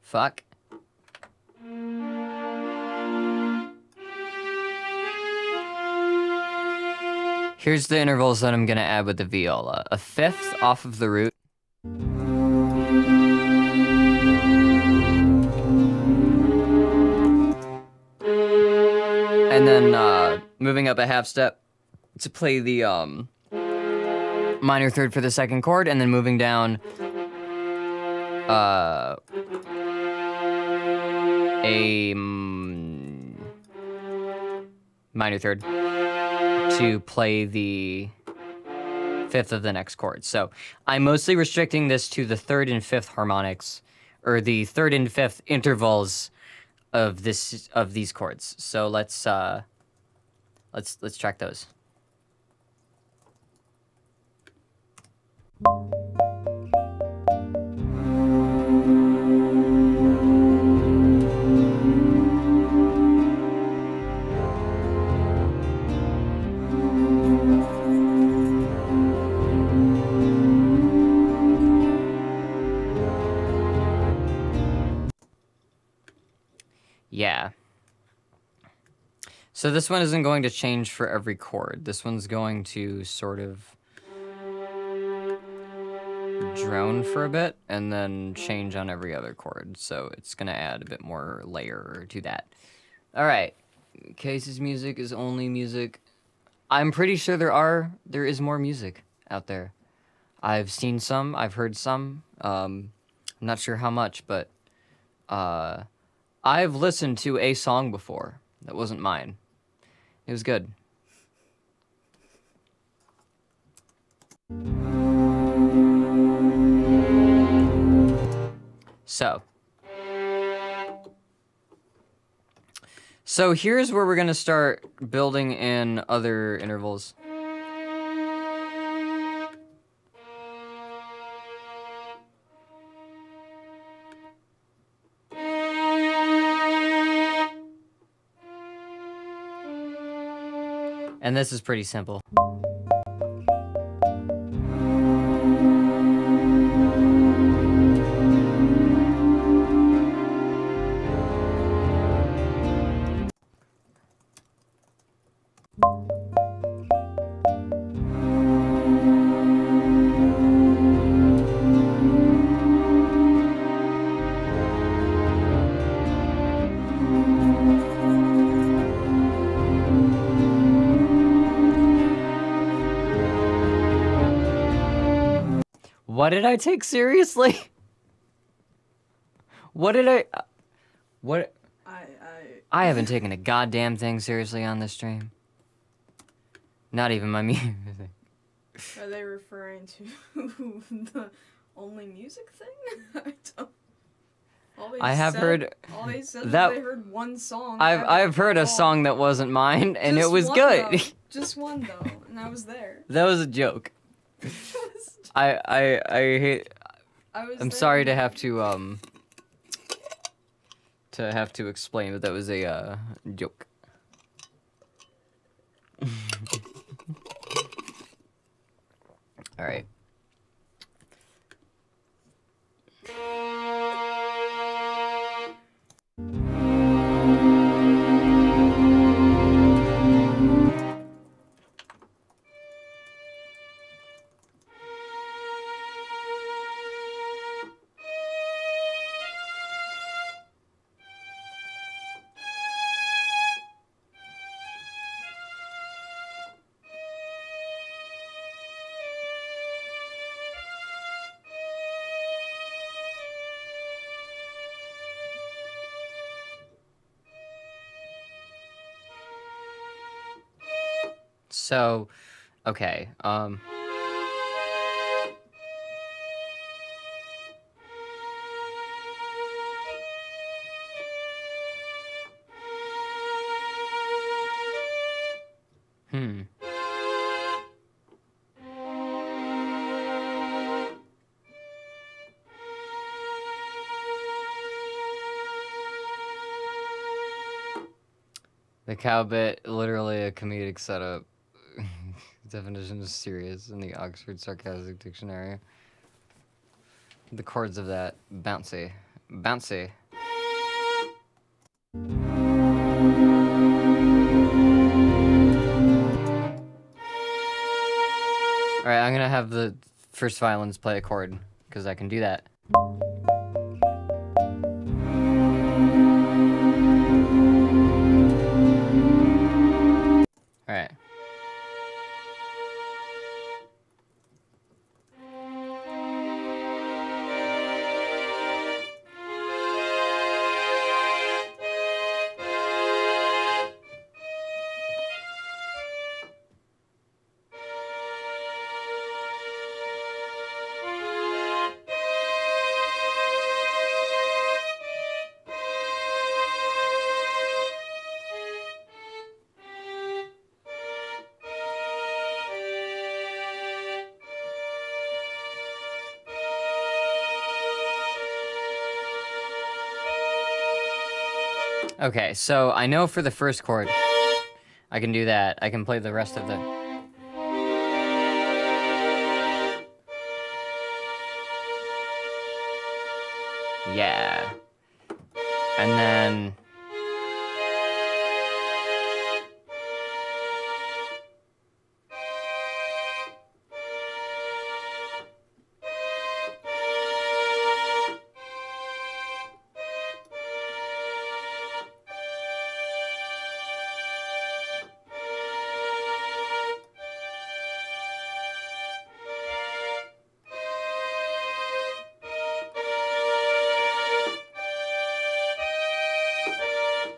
fuck. Here's the intervals that I'm gonna add with the viola. A fifth off of the root. And then moving up a half step to play the minor third for the second chord, and then moving down a minor third to play the fifth of the next chord. So I'm mostly restricting this to the third and fifth harmonics, or the third and fifth intervals of these chords. So let's track those. Yeah. So this one isn't going to change for every chord. This one's going to sort of drone for a bit and then change on every other chord. So it's going to add a bit more layer to that. All right. Case's music is only music. I'm pretty sure there is more music out there. I've seen some, I've heard some. I'm not sure how much, but I've listened to a song before that wasn't mine. It was good. So here's where we're gonna start building in other intervals. And this is pretty simple. What did I take seriously? What did I... What... I haven't taken a goddamn thing seriously on this stream. Not even my music. Are they referring to the only music thing? I don't... I have heard... All they said was they heard one song. I've heard a song that wasn't mine, and it was good. Though. Just one, though, and I was there. That was a joke. I hate... I'm sorry to have to explain, but that was a joke. All right. So, okay, The cow bit, literally a comedic setup. Definition is serious in the Oxford Sarcastic Dictionary. The chords of that, bouncy. Bouncy. Alright, I'm gonna have the first violins play a chord, because I can do that. Alright. Okay, so I know for the first chord, I can do that. I can play the rest of the... Yeah. And then...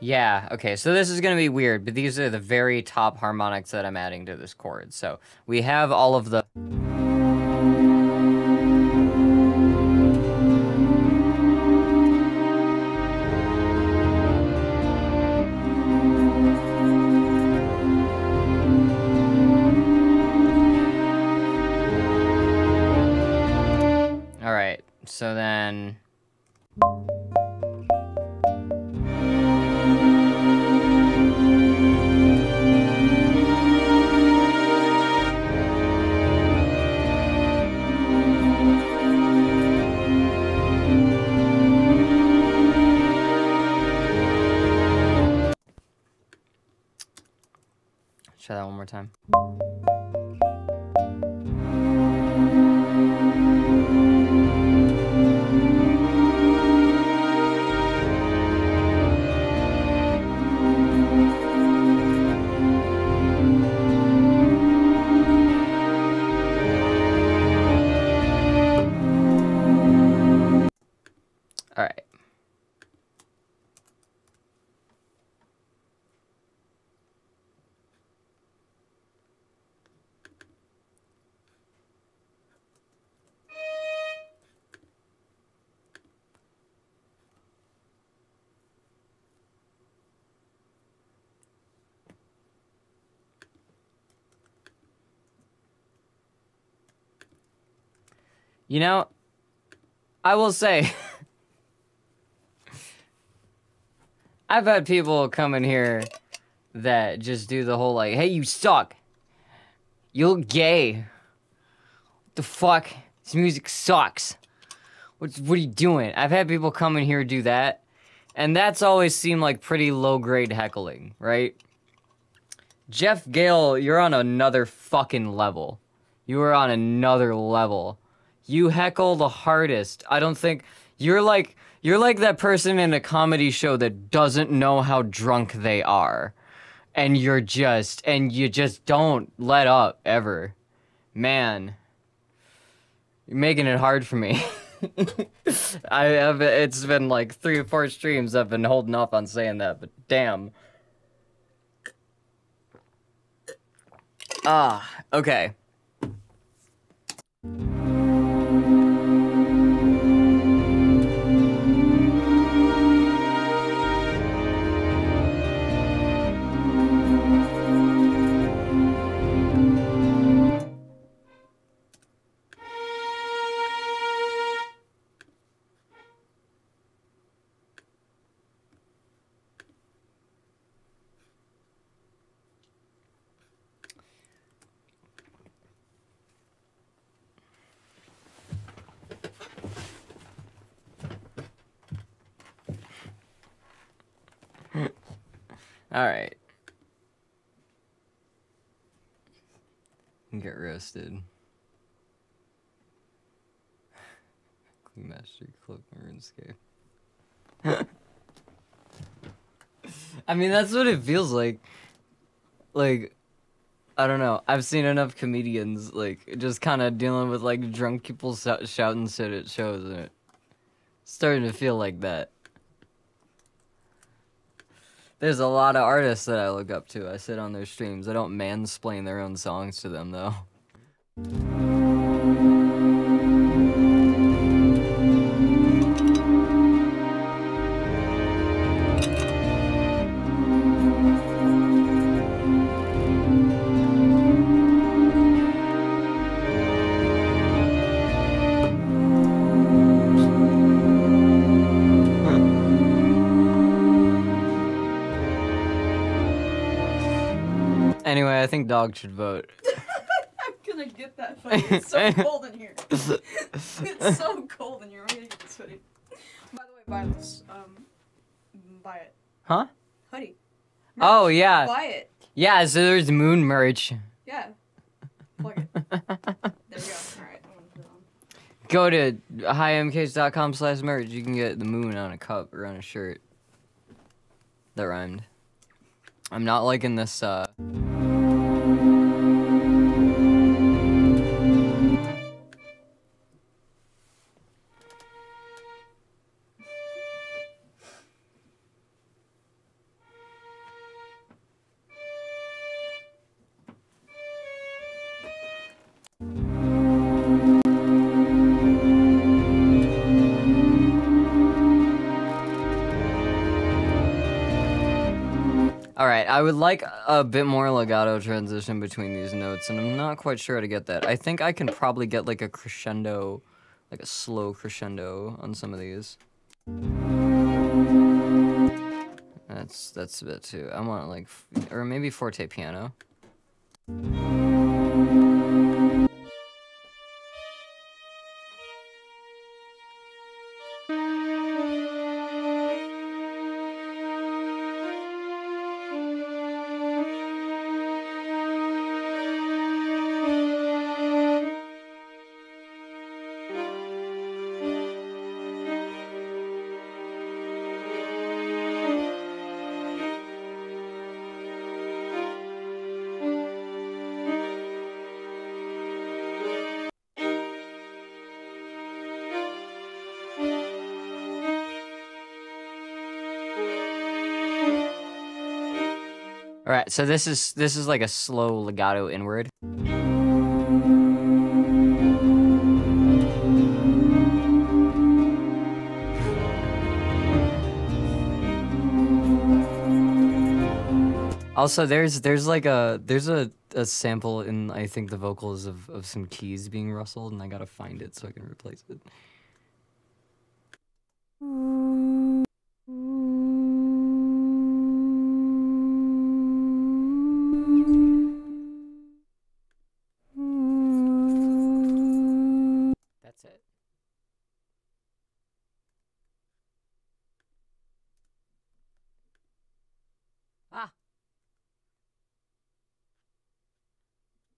Yeah, okay, so this is gonna be weird, but these are the very top harmonics that I'm adding to this chord. So we have all of the... Alright, so then... Try that one more time. All right. You know, I will say, I've had people come in here that just do the whole like, hey, you suck. You're gay. The fuck? This music sucks. What are you doing? I've had people come in here do that, and that's always seemed like pretty low-grade heckling, right? Jeff Gale, you're on another fucking level. You are on another level. You heckle the hardest. I don't think... You're like that person in a comedy show that doesn't know how drunk they are. And you just don't let up, ever. Man. You're making it hard for me. It's been like 3 or 4 streams I've been holding off on saying that, but damn. Okay. Alright. Get roasted. Clean Master Cloak RuneScape. I mean, that's what it feels like. Like, I don't know. I've seen enough comedians, like, just kind of dealing with, like, drunk people shouting shit at shows, and it's starting to feel like that. There's a lot of artists that I look up to. I sit on their streams. I don't mansplain their own songs to them, though. Anyway, I think Dog should vote. I'm gonna get that hoodie. It's so cold in here. It's so cold in here. I'm gonna get this hoodie. By the way, buy this. Buy it. Huh? Hoodie. Merch. Oh, yeah. Buy it. Yeah, so there's moon merch. Yeah. Plug it. There you go. Alright, I'm gonna put it on. Go to highmcase.com/merch. You can get the moon on a cup or on a shirt. That rhymed. I'm not liking this, Alright, I would like a bit more legato transition between these notes, and I'm not quite sure how to get that. I think I can probably get like a crescendo, like a slow crescendo on some of these. That's a bit too. I want like, or maybe forte piano. Alright, so this is like a slow legato inward. Also, there's a sample in, I think, the vocals of some keys being rustled, and I gotta find it so I can replace it.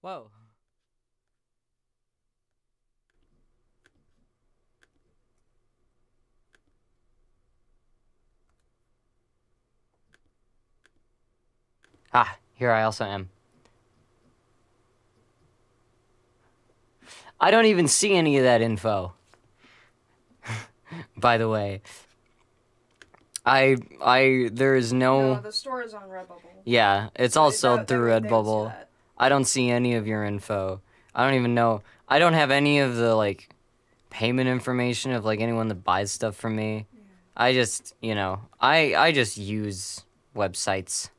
Whoa. Ah, here I also am. I don't even see any of that info. By the way. There is no... No, the store is on Redbubble. Yeah, it's all sold through Redbubble. I don't see any of your info. I don't even know. I don't have any of the, like, payment information of, like, anyone that buys stuff from me. Yeah. I just, you know, I just use websites.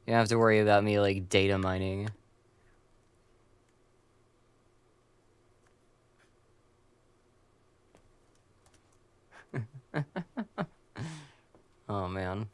You don't have to worry about me, like, data mining. Oh, man.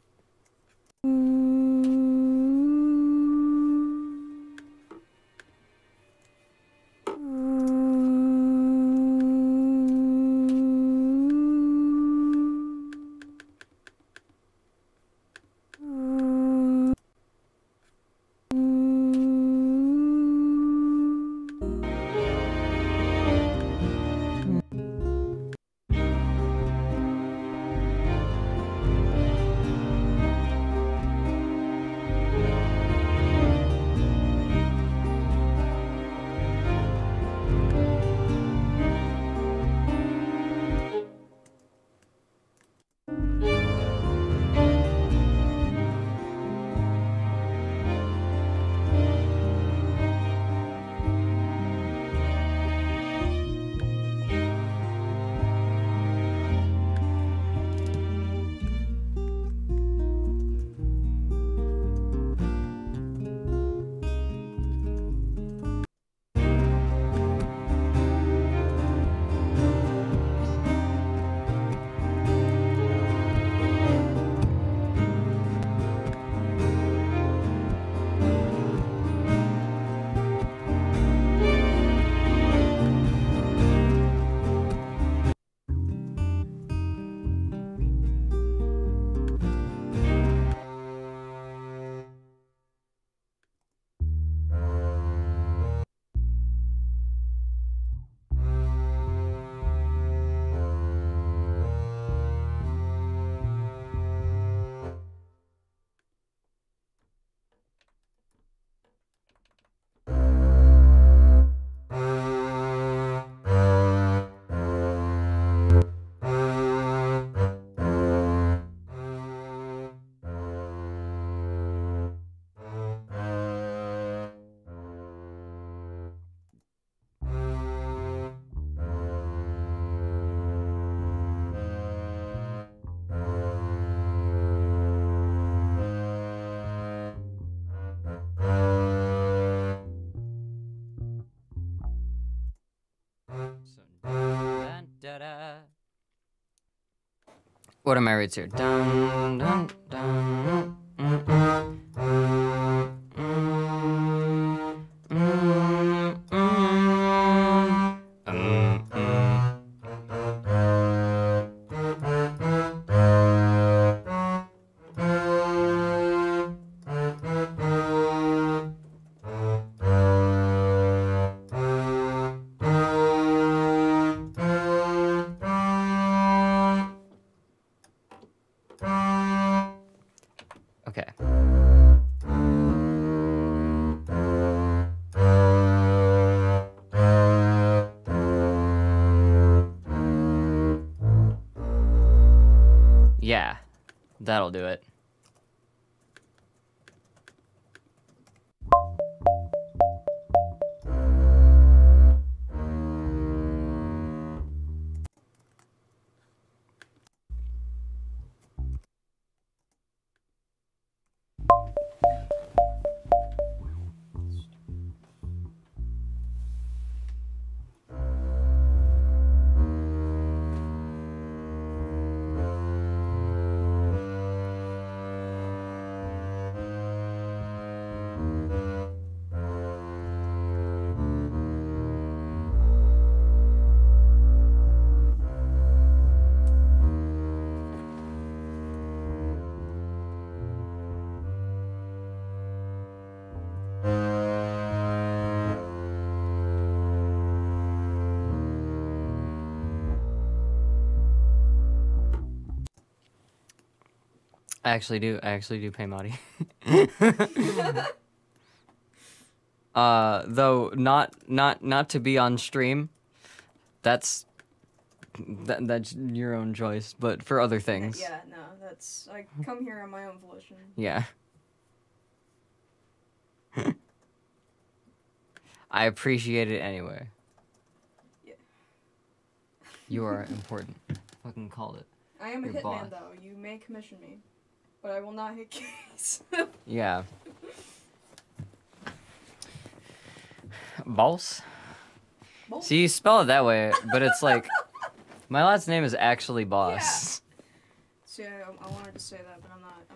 What are my roots here? Dun, dun, dun, Okay. Yeah, that'll do it. I actually do pay Maudie. Though not to be on stream. That's your own choice, but for other things. Yeah, no, that's I come here on my own volition. Yeah. I appreciate it anyway. Yeah. You are important. Fucking called it. I am a Your hitman boss. though. You may commission me, but I will not hit keys. Yeah. Boss? Boss? See, you spell it that way, but it's like my last name is actually Boss. See, I wanted to say that, but I'm not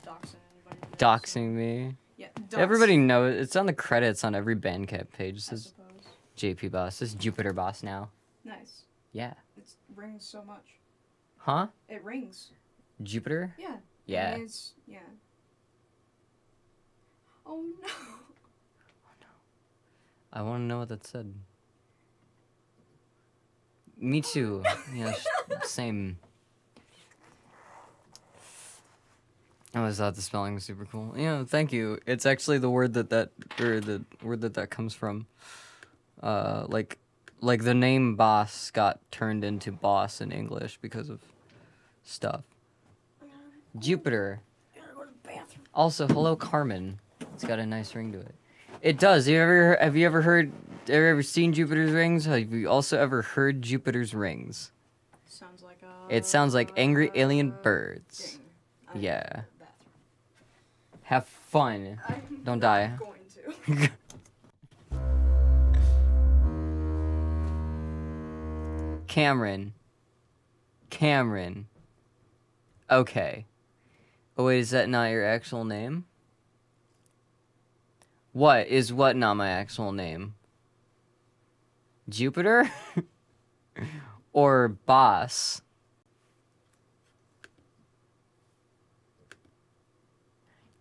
doxing anybody. Today, Doxing me. So. Yeah. Dox. Everybody knows it's on the credits on every Bandcamp page. It I says suppose. JP Boss. This is Jupiter Boss now. Nice. Yeah. It rings so much. Huh? It rings. Jupiter? Yeah. Yeah. I mean, yeah. Oh no. I want to know what that said. Me too. Yeah, same. I always thought the spelling was super cool. Yeah, thank you. It's actually the word the word that comes from. Like the name Boss got turned into Boss in English because of stuff. Jupiter. I gotta go to the bathroom. Also, hello Carmen. It's got a nice ring to it. It does. Have you ever seen Jupiter's rings? Have you also ever heard Jupiter's rings? Sounds like It sounds like angry alien birds. Dang. Yeah. Have fun. I'm Don't not die. Going to. Cameron. Okay. Oh wait, is that not your actual name? What not my actual name? Jupiter? Or Boss?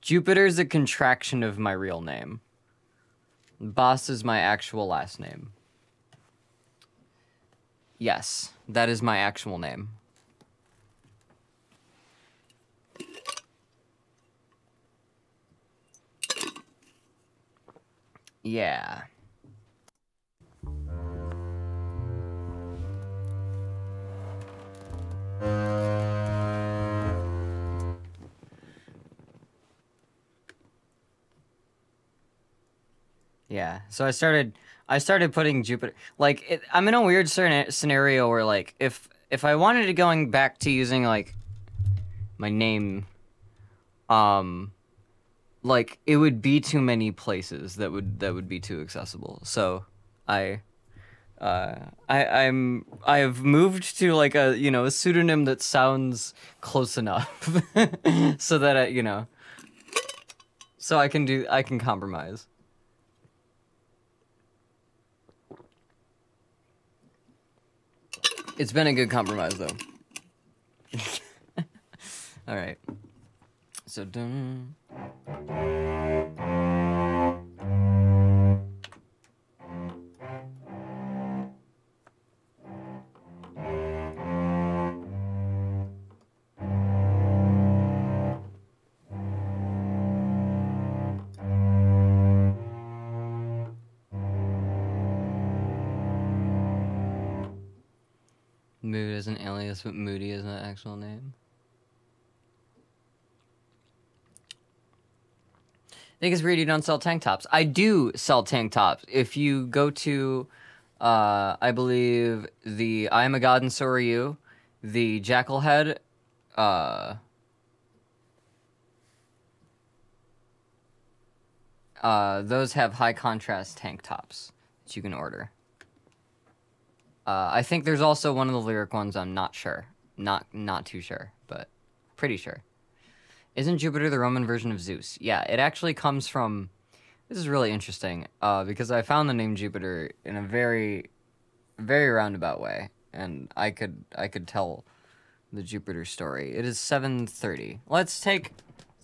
Jupiter's a contraction of my real name. Boss is my actual last name. Yes, that is my actual name. Yeah. Yeah, so I started putting Jupiter, like, I'm in a weird scenario where, like, if I wanted to going back to using, like, my name, like, it would be too many places that would be too accessible, so I have moved to, like, a pseudonym that sounds close enough, so that so I can compromise. It's been a good compromise, though. All right. So done. Mood is an alias, but Moody is an actual name. I think it's weird you don't sell tank tops. I do sell tank tops. If you go to, I believe, the I Am a God and So Are You, the Jackal Head, those have high contrast tank tops that you can order. I think there's also one of the lyric ones. I'm not sure. Not too sure, but pretty sure. Isn't Jupiter the Roman version of Zeus? Yeah, it actually comes from... This is really interesting, because I found the name Jupiter in a very, very roundabout way, and I could tell the Jupiter story. It is 7:30. Let's take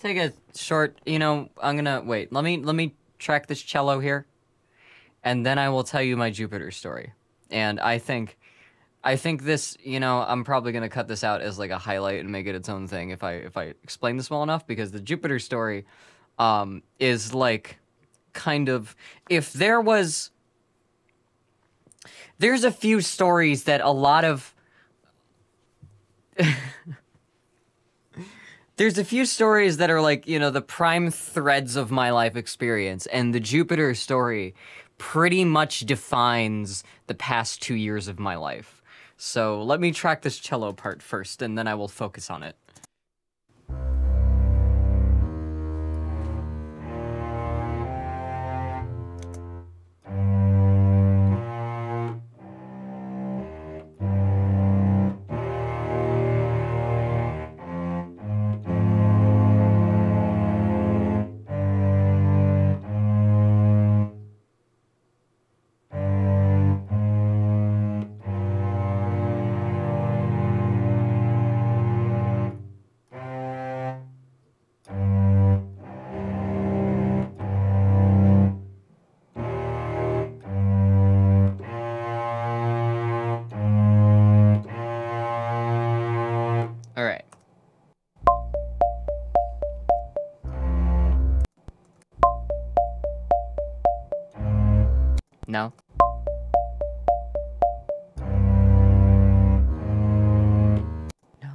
a short... I'm gonna... Wait, let me track this cello here, and then I will tell you my Jupiter story. And I think I think this, you know, I'm probably gonna cut this out as like a highlight and make it its own thing if I explain this well enough, because the Jupiter story is like kind of, if there's a few stories that a lot of there's a few stories that are like, you know, the prime threads of my life experience, and the Jupiter story pretty much defines the past 2 years of my life. So let me track this cello part first, and then I will focus on it. All right. No. No.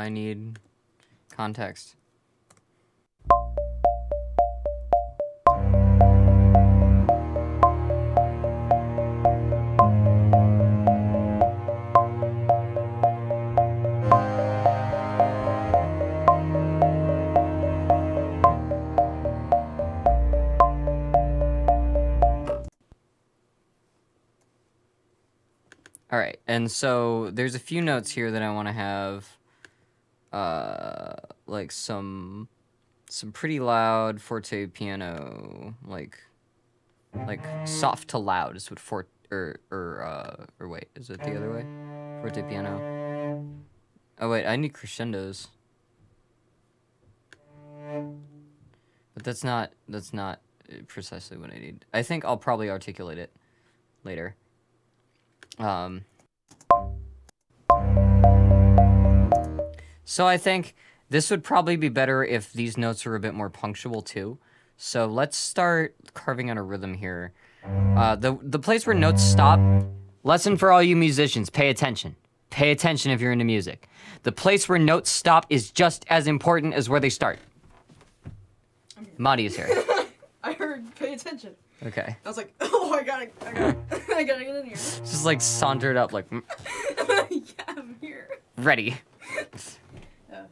I need context. All right, and so there's a few notes here that I want to have, like some pretty loud forte piano, like soft to loud is what or wait, is it the other way? Forte piano. Oh wait, I need crescendos. But that's not precisely what I need. I think I'll probably articulate it later. So I think this would probably be better if these notes are a bit more punctual too. So let's start carving out a rhythm here. The place where notes stop, lesson for all you musicians, pay attention. Pay attention if you're into music. The place where notes stop is just as important as where they start. Madi is here. I heard pay attention. Okay. I was like, oh, I gotta get in here. Just like sauntered up like, Yeah, I'm here. ready. Yeah.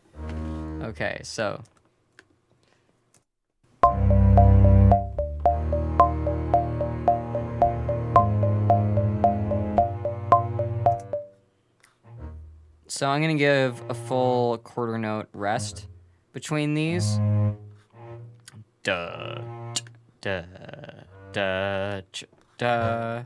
Okay, so. So I'm gonna give a full quarter note rest between these. Da, da, da, da.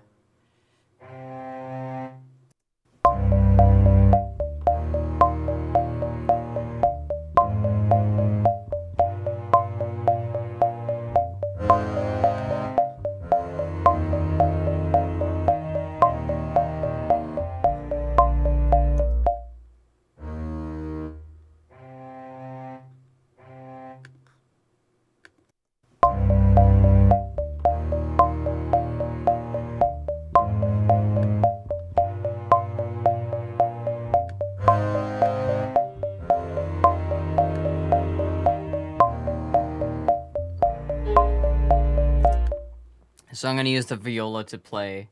So I'm gonna use the viola to play,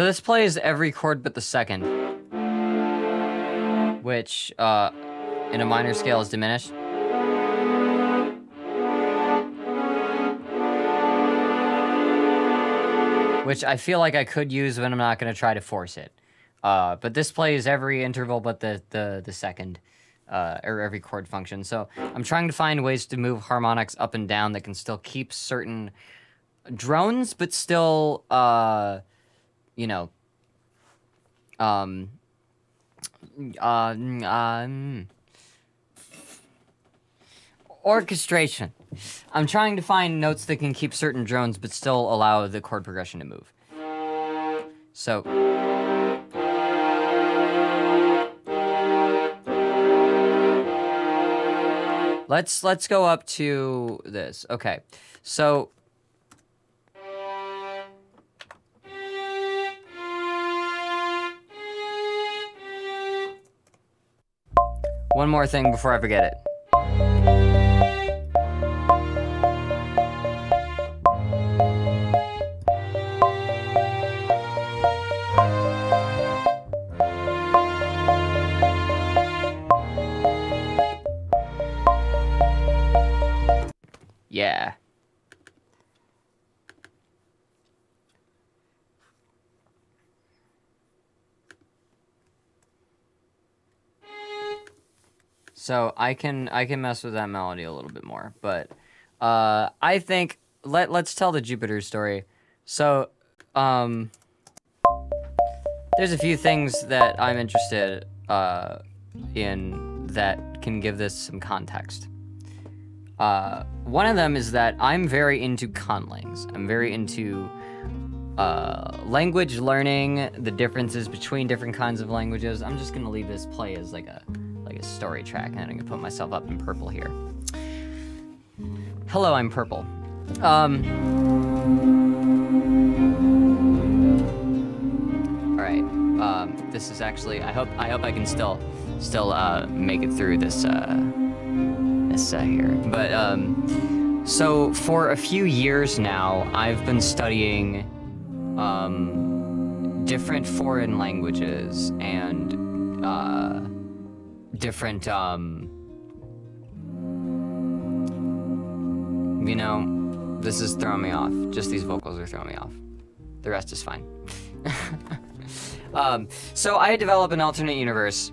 So this plays every chord but the second, which in a minor scale is diminished. Which I feel like I could use, but I'm not going to try to force it. But this plays every interval but the second, or every chord function. So I'm trying to find ways to move harmonics up and down that can still keep certain drones, but still, you know, orchestration. I'm trying to find notes that can keep certain drones, but still allow the chord progression to move. So. Let's go up to this. Okay, so. One more thing before I forget it. Yeah. So I can mess with that melody a little bit more, but I think let's tell the Jupiter story. So there's a few things that I'm interested in that can give this some context. One of them is that I'm very into conlangs. I'm very into language learning, the differences between different kinds of languages. I'm just gonna leave this play as like a story track, and I'm gonna put myself up in purple here. Hello, I'm purple. All right. This is actually. I hope I can still make it through this here. But so for a few years now, I've been studying different foreign languages and different you know, this is throwing me off. Just these vocals are throwing me off. The rest is fine. So I developed an alternate universe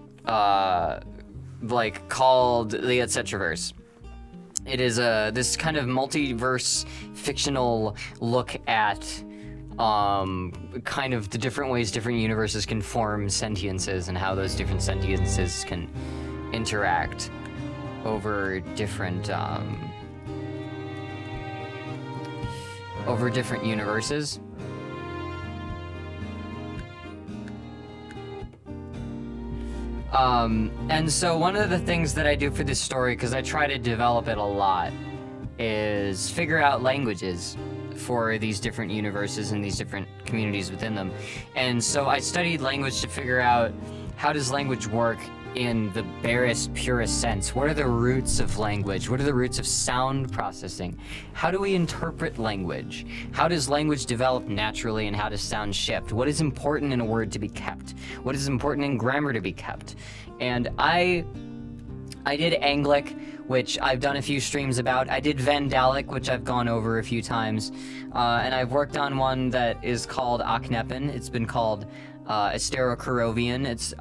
like called the Etcetraverse. It is this kind of multiverse fictional look at kind of the different ways different universes can form sentiences and how those different sentiences can interact over different universes. And so one of the things that I do for this story, because I try to develop it a lot, is figure out languages for these different universes and these different communities within them. And so I studied language to figure out how does language work in the barest, purest sense. What are the roots of language? What are the roots of sound processing? How do we interpret language? How does language develop naturally, and how does sound shift? What is important in a word to be kept? What is important in grammar to be kept? And I did Anglic, which I've done a few streams about. I did Vandalic, which I've gone over a few times. And I've worked on one that is called Aknepen. It's been called Estero-Carovian, it's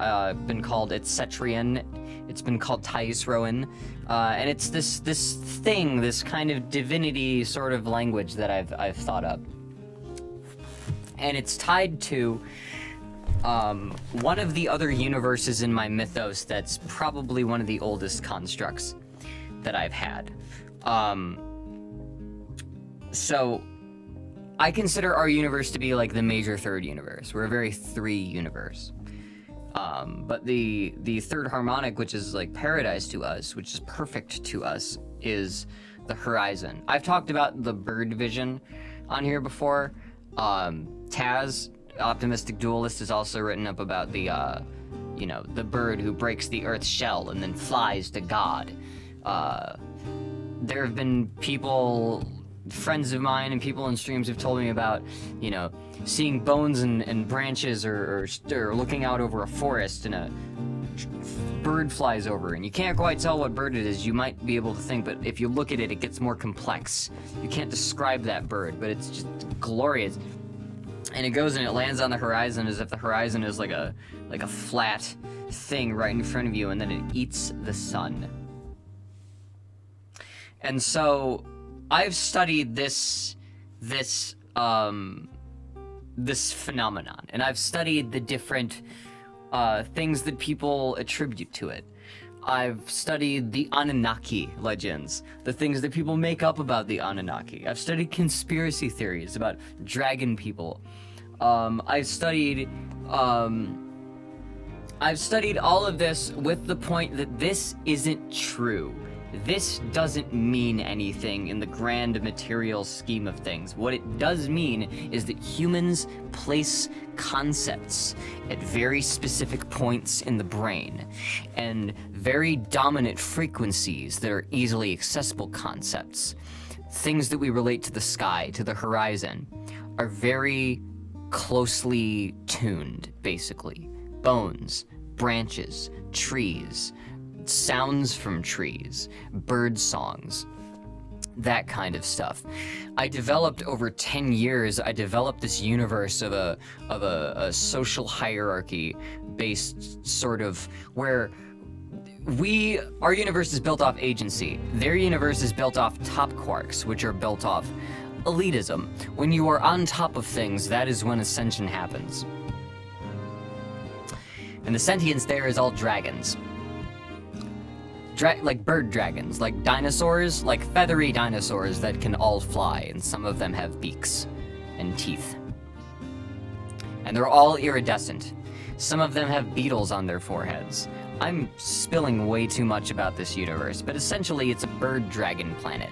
been called Etcetrian, it's been called Taisroan, and it's this kind of divinity sort of language that I've thought up. And it's tied to one of the other universes in my mythos that's probably one of the oldest constructs that I've had. So I consider our universe to be like the major third universe. We're a very three universe. But the third harmonic, which is like paradise to us, which is perfect to us, is the horizon. I've talked about the bird vision on here before. Taz, Optimistic Dualist, has also written up about the, you know, the bird who breaks the Earth's shell and then flies to God. There have been people friends of mine and people in streams have told me about, you know, seeing bones and branches or looking out over a forest and a bird flies over and you can't quite tell what bird it is. You might be able to think, but if you look at it, it gets more complex. You can't describe that bird, but it's just glorious. And it goes and it lands on the horizon as if the horizon is like a flat thing right in front of you, and then it eats the sun. And so I've studied this phenomenon, and I've studied the different things that people attribute to it. I've studied the Anunnaki legends, the things that people make up about the Anunnaki. I've studied conspiracy theories about dragon people. I've studied all of this with the point that this isn't true. This doesn't mean anything in the grand material scheme of things. What it does mean is that humans place concepts at very specific points in the brain, and very dominant frequencies that are easily accessible concepts, things that we relate to the sky, to the horizon, are very closely tuned, basically. Bones, branches, trees, sounds from trees, bird songs, that kind of stuff. I developed over 10 years, I developed this universe of a social hierarchy based sort of where our universe is built off agency. Their universe is built off top quarks, which are built off elitism. When you are on top of things, that is when ascension happens. And the sentience there is all dragons. Like bird dragons, like dinosaurs, like feathery dinosaurs that can all fly, and some of them have beaks and teeth. And they're all iridescent. Some of them have beetles on their foreheads. I'm spilling way too much about this universe, but essentially it's a bird dragon planet.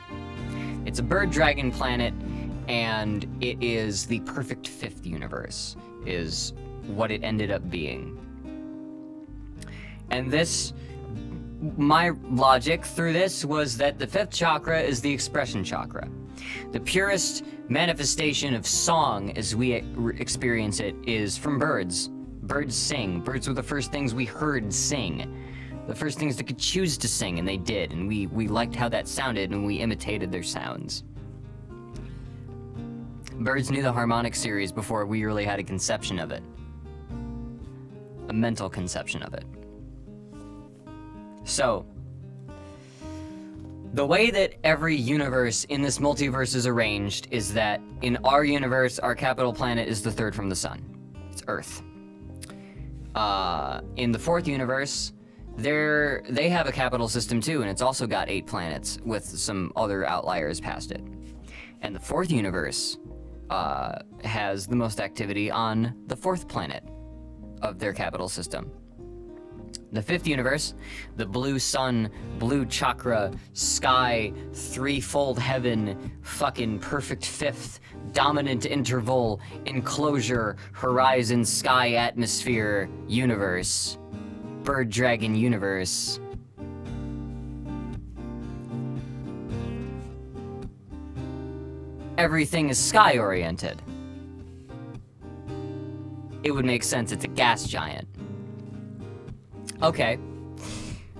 It's a bird dragon planet, and it is the perfect fifth universe, is what it ended up being. And my logic through this was that the fifth chakra is the expression chakra. The purest manifestation of song as we experience it is from birds. Birds sing. Birds were the first things we heard sing. The first things that could choose to sing, and they did, and we liked how that sounded, and we imitated their sounds. Birds knew the harmonic series before we really had a conception of it. A mental conception of it. So, the way that every universe in this multiverse is arranged is that in our universe, our capital planet is the third from the sun. It's Earth. In the fourth universe, they have a capital system too, and it's also got 8 planets with some other outliers past it. And the fourth universe has the most activity on the 4th planet of their capital system. The 5th universe, the blue sun, blue chakra, sky, threefold heaven, fucking perfect 5th, dominant interval, enclosure, horizon, sky, atmosphere, universe, bird dragon universe. Everything is sky-oriented. It would make sense, it's a gas giant. Okay,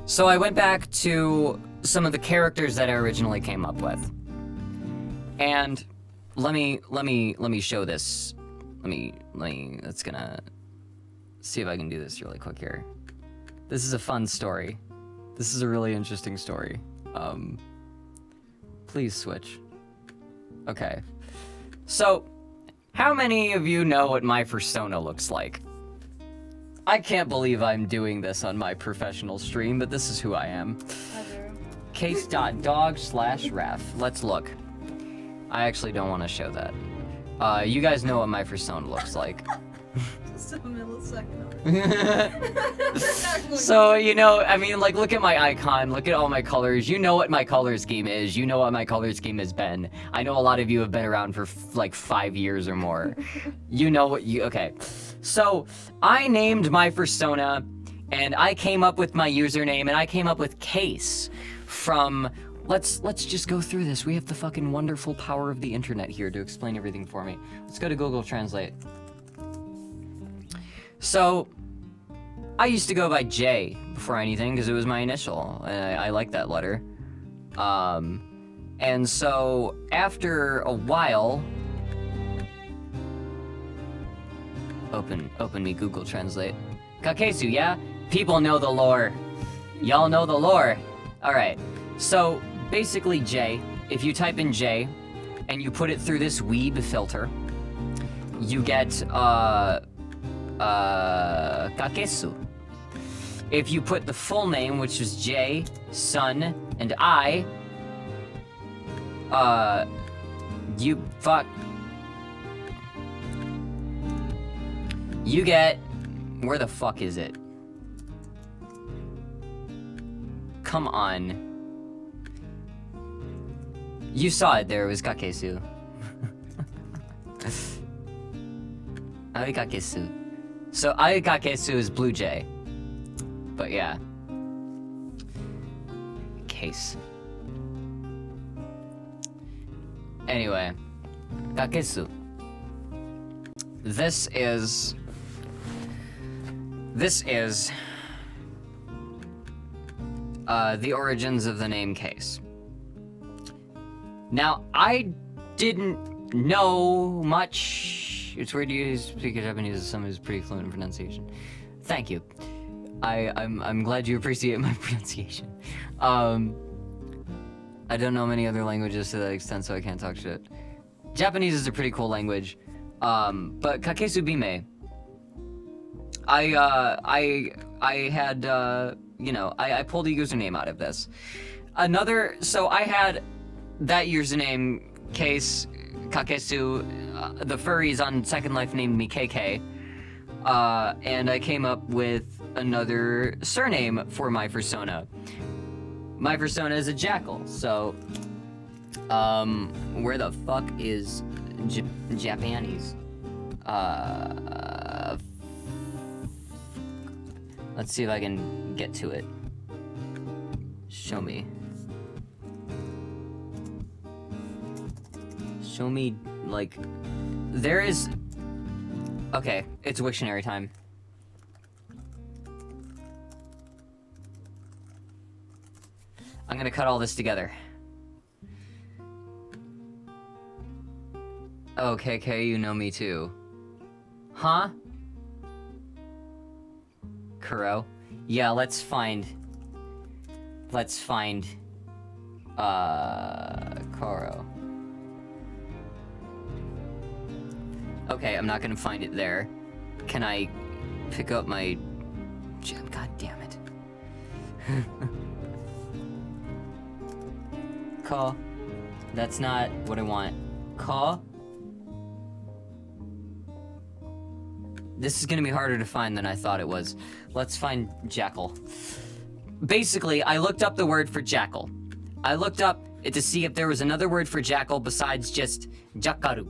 so I went back to some of the characters that I originally came up with, and let me show this. Let's gonna see if I can do this really quick here. This is a fun story. This is a really interesting story. Please switch. Okay, so how many of you know what my persona looks like? I can't believe I'm doing this on my professional stream, but this is who I am. Case.dog/ref. Let's look. I actually don't want to show that. You guys know what my persona looks like. Just a millisecond. So, you know, I mean, like, look at my icon, look at all my colors. You know what my color scheme is. You know what my color scheme has been. I know a lot of you have been around for, like, 5 years or more. You know what you... Okay. So, I named my persona, and I came up with my username, and I came up with Case from let's just go through this. We have the fucking wonderful power of the internet here to explain everything for me. Let's go to Google Translate. So, I used to go by J before anything because it was my initial, and I like that letter. And so after a while, open me Google Translate. Kakesu, yeah? People know the lore. Y'all know the lore. Alright, so basically J, if you type in J, and you put it through this weeb filter, you get, Kakesu. If you put the full name, which is J, Sun, and I, you get, where the fuck is it? Come on. You saw it there, it was Kakesu. Aikakesu. So Aikakesu is Blue Jay. But yeah. Case. Anyway. Kakesu. This is the origins of the name Case. Now, I didn't know much. It's weird you speak Japanese as someone who's pretty fluent in pronunciation. Thank you. I'm glad you appreciate my pronunciation. I don't know many other languages to that extent, so I can't talk shit. Japanese is a pretty cool language. But Kakesu Bime. I had, you know, I pulled a username out of this. So I had that username, Case, Kakesu, the furries on Second Life named me KK, and I came up with another surname for my persona. My persona is a jackal, so, where the fuck is Japanese? Let's see if I can get to it. Show me. Show me, like, there is... Okay, it's Wiktionary time. I'm gonna cut all this together. Oh, KK, you know me too. Huh? Kuro? Yeah, let's find... Kuro. Okay, I'm not gonna find it there. Can I pick up my... God damn it. Ka. That's not what I want. Ka. This is gonna be harder to find than I thought it was. Let's find jackal. Basically, I looked up the word for jackal. I looked up it to see if there was another word for jackal besides just jakaru.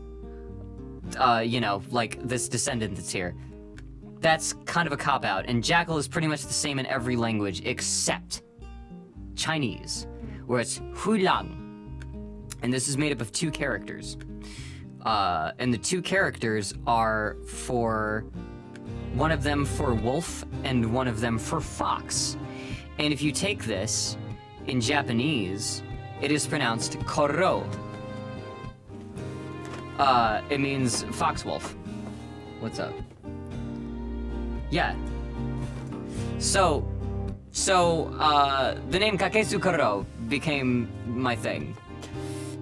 You know, like this descendant that's here. That's kind of a cop-out, and jackal is pretty much the same in every language except Chinese, where it's hulang. And this is made up of 2 characters. And the 2 characters are for... one of them for wolf, and one of them for fox. And if you take this, in Japanese, it is pronounced koro. It means foxwolf. What's up? Yeah. So, the name Kakesu Koro became my thing.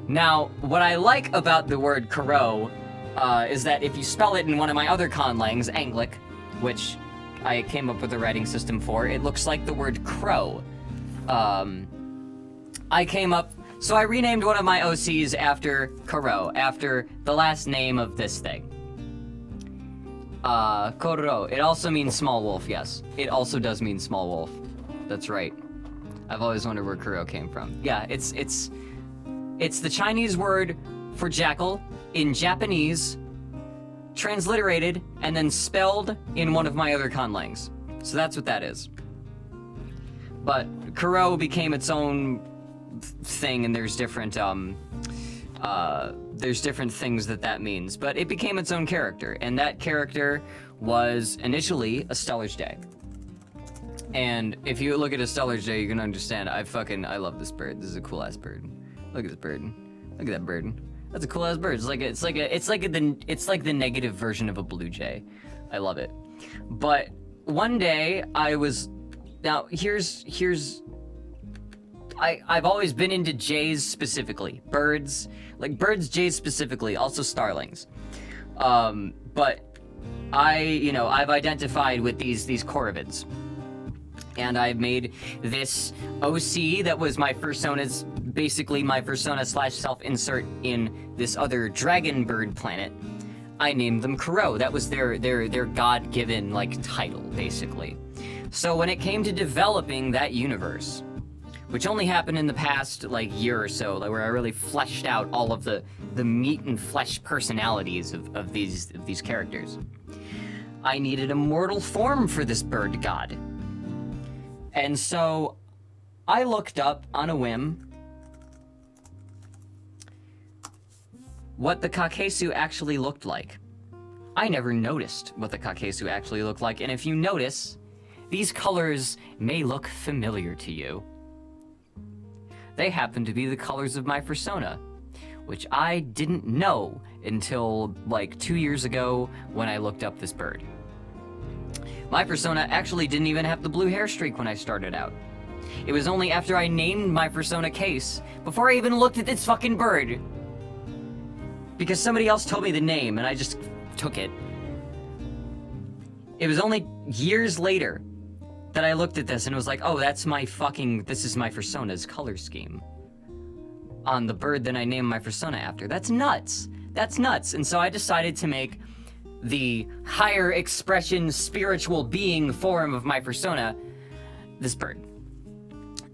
Now, what I like about the word Koro, is that if you spell it in one of my other conlangs, Anglic, which I came up with a writing system for, it looks like the word crow. So I renamed one of my OCs after Koro, after the last name of this thing. Koro. It also means small wolf, yes. It also does mean small wolf. That's right. I've always wondered where Koro came from. Yeah, it's the Chinese word for jackal in Japanese, transliterated, and then spelled in one of my other conlangs. So that's what that is. But Kuro became its own thing, and there's different things that means. But it became its own character, and that character was initially a Stellar's Day. And if you look at a Stellar's Day, you can understand. I love this bird. This is a cool ass bird. Look at this bird. Look at that bird. That's a cool ass bird. It's like the negative version of a blue jay. I love it. But one day I've always been into jays specifically. Birds, jays specifically, also starlings. But I've identified with these corvids. And I've made this OC that was my persona's, basically my persona / self-insert in this other dragon bird planet. I named them Kuro. That was their God-given, title, basically. So when it came to developing that universe, which only happened in the past, year or so, where I really fleshed out all of the meat and flesh personalities of these characters, I needed a mortal form for this bird god. And so I looked up on a whim what the Kakesu actually looked like. I never noticed what the Kakesu actually looked like, and if you notice, these colors may look familiar to you. They happen to be the colors of my persona, which I didn't know until 2 years ago when I looked up this bird. My persona actually didn't even have the blue hair streak when I started out. It was only after I named my persona Case, before I even looked at this fucking bird, because somebody else told me the name and I just took it. It was only years later that I looked at this and was like, oh, this is my persona's color scheme on the bird that I named my persona after. That's nuts. That's nuts. And so I decided to make the higher expression spiritual being form of my persona this bird.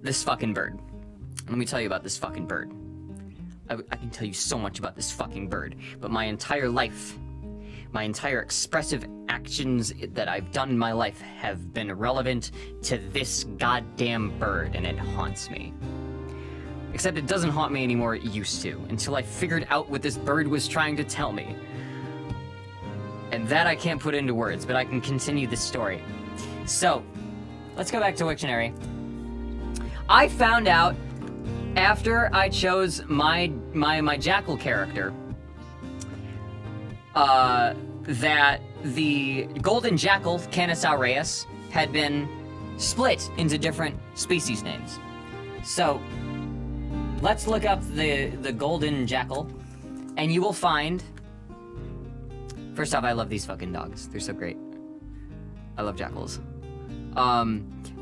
This fucking bird. Let me tell you about this fucking bird. I can tell you so much about this fucking bird, but my entire life, my entire expressive actions that I've done in my life have been relevant to this goddamn bird, and it haunts me. Except it doesn't haunt me anymore, it used to, until I figured out what this bird was trying to tell me. And that I can't put into words, but I can continue this story. So, let's go back to Wiktionary. I found out after I chose my jackal character that the golden jackal, Canis aureus, had been split into different species names. So, let's look up the golden jackal, and you will find... First off, I love these fucking dogs. They're so great. I love jackals.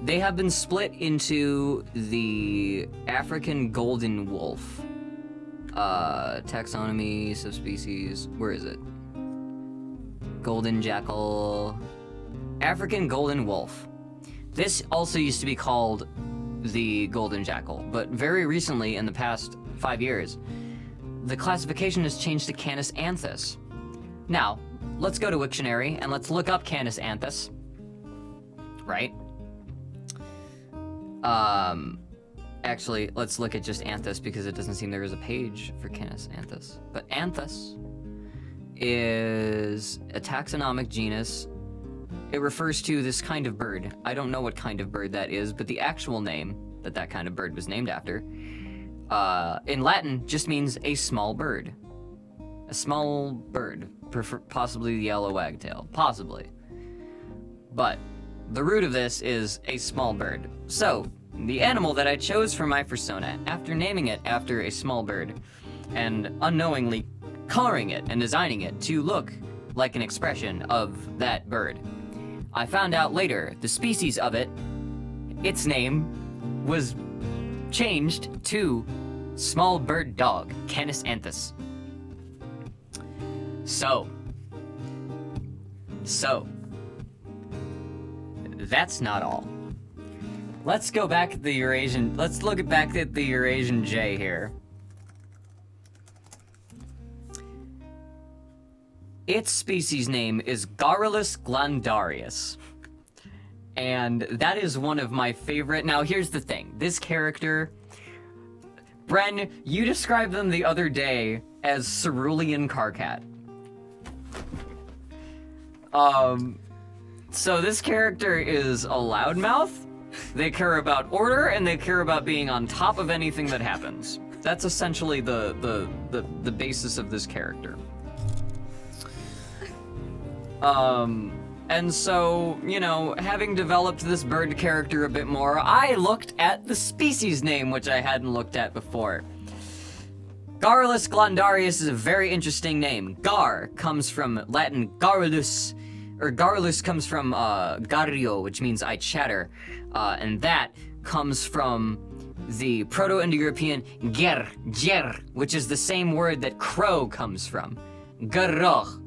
They have been split into the African golden wolf. Taxonomy, subspecies, where is it? Golden jackal. African golden wolf. This also used to be called the golden jackal, but very recently, in the past 5 years, the classification has changed to Canis anthus. Now, let's go to Wiktionary and let's look up Canis anthus. Right? Actually, let's look at just anthus because it doesn't seem there is a page for Canis anthus. But anthus is a taxonomic genus. It refers to this kind of bird. I don't know what kind of bird that is, but the actual name that kind of bird was named after, in Latin, just means a small bird. A small bird, possibly the yellow wagtail, possibly. But the root of this is a small bird. So, the animal that I chose for my persona, after naming it after a small bird, and unknowingly coloring it and designing it to look like an expression of that bird, I found out later the species of it, its name, was changed to small bird dog, Canis anthus. So, that's not all. Let's go back at the Eurasian, let's look back at the Eurasian jay here. Its species name is Garrulus glandarius. And that is one of my favorite. Now, here's the thing. This character, Bren, you described them the other day as cerulean carcat. So this character is a loudmouth. They care about order, and they care about being on top of anything that happens. That's essentially the basis of this character. And so, you know, having developed this bird character a bit more, I looked at the species name, which I hadn't looked at before. Garrulus glandarius is a very interesting name. Gar comes from Latin garrulus, or garrulus comes from garrio, which means I chatter, and that comes from the Proto-Indo-European ger, which is the same word that crow comes from. Garroch.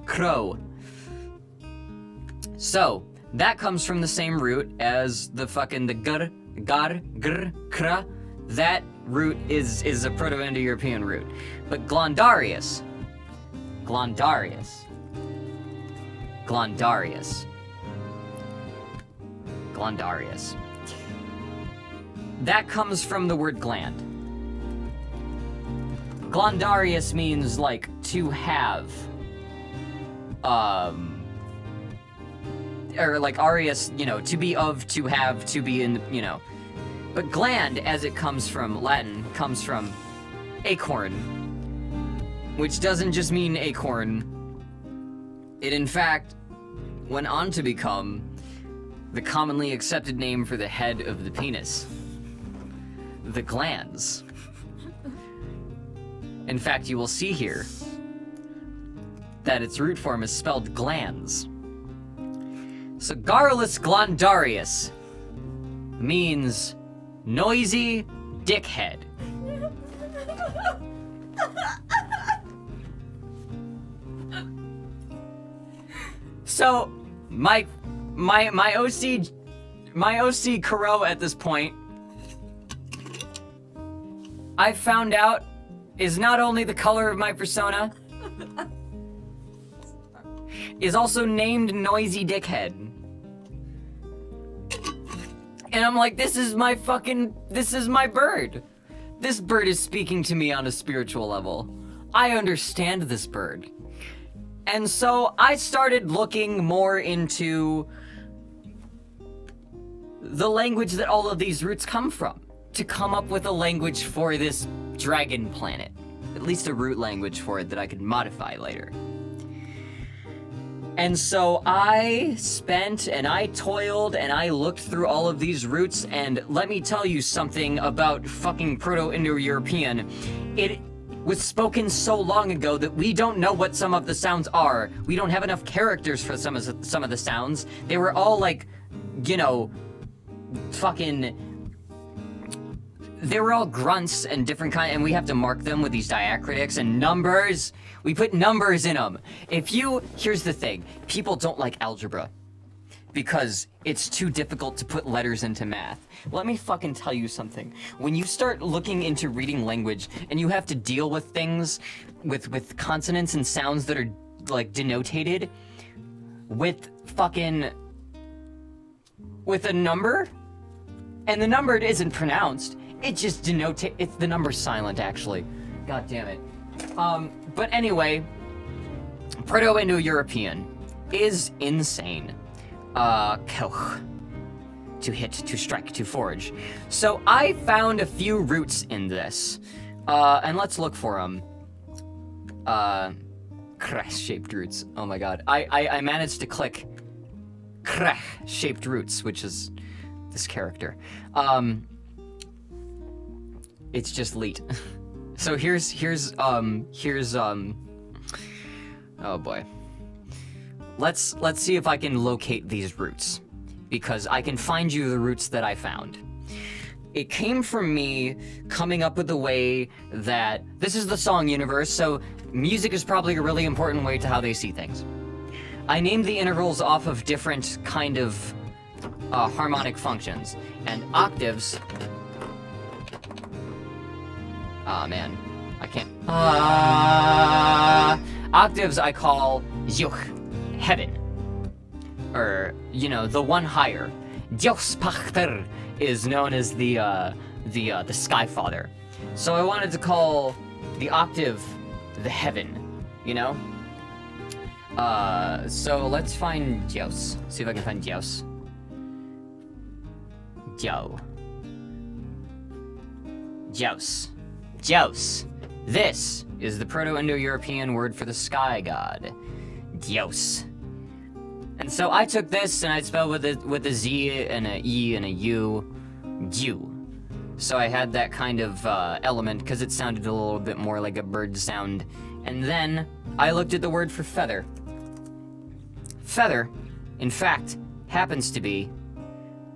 Crow. So, that comes from the same root as the fucking gar, gr, kra. That root is a Proto-Indo-European root. But Glandarius. That comes from the word gland. Glandarius means, like, to have. Or like Arius, you know, to be of, to have, to be in, you know. But gland, as it comes from Latin, comes from acorn, which doesn't just mean acorn. It, in fact, went on to become the commonly accepted name for the head of the penis. The glands. In fact, you will see here that its root form is spelled glands. So Garrulus glandarius means noisy dickhead. So my OC Kuro at this point, I found out, is not only the color of my persona, is also named Noisy Dickhead. And I'm like, this is my bird. This bird is speaking to me on a spiritual level. I understand this bird. And so I started looking more into the language that all of these roots come from, to come up with a language for this dragon planet. At least a root language for it that I could modify later. And so I spent and I toiled and I looked through all of these roots, and let me tell you something about fucking Proto-Indo-European. It was spoken so long ago that we don't know what some of the sounds are. We don't have enough characters for some of the sounds. They were all like, you know, fucking... They were all grunts and different kind, and we have to mark them with these diacritics and numbers. We put numbers in them. Here's the thing, people don't like algebra because it's too difficult to put letters into math. Let me fucking tell you something. When you start looking into reading language and you have to deal with things with consonants and sounds that are like denotated with a number, and the number isn't pronounced, it just denotes, it's the number silent, actually. God damn it. But anyway, Proto-Indo-European is insane. Kelch. To hit, to strike, to forge. So I found a few roots in this. And let's look for them. Crest-shaped roots. Oh my god. I managed to click Krech-shaped roots, which is this character. It's just leet. So here's oh boy. Let's see if I can locate these roots, because I can find you the roots that I found. It came from me coming up with the way that this is the song universe, so music is probably a really important way to how they see things. I named the intervals off of different kind of harmonic functions, and octaves. Ah, man, I can't. Octaves I call Yuch, heaven, or you know, the one higher. Dios Pachter is known as the the Sky Father. So I wanted to call the octave the heaven, you know? So let's find Dios. See if I can find Dios. Dios. This is the Proto-Indo-European word for the sky god. Dios. And so I took this and I spelled with a Z and a E and a U. Dieu. So I had that kind of element because it sounded a little bit more like a bird sound. And then I looked at the word for feather. Feather, in fact, happens to be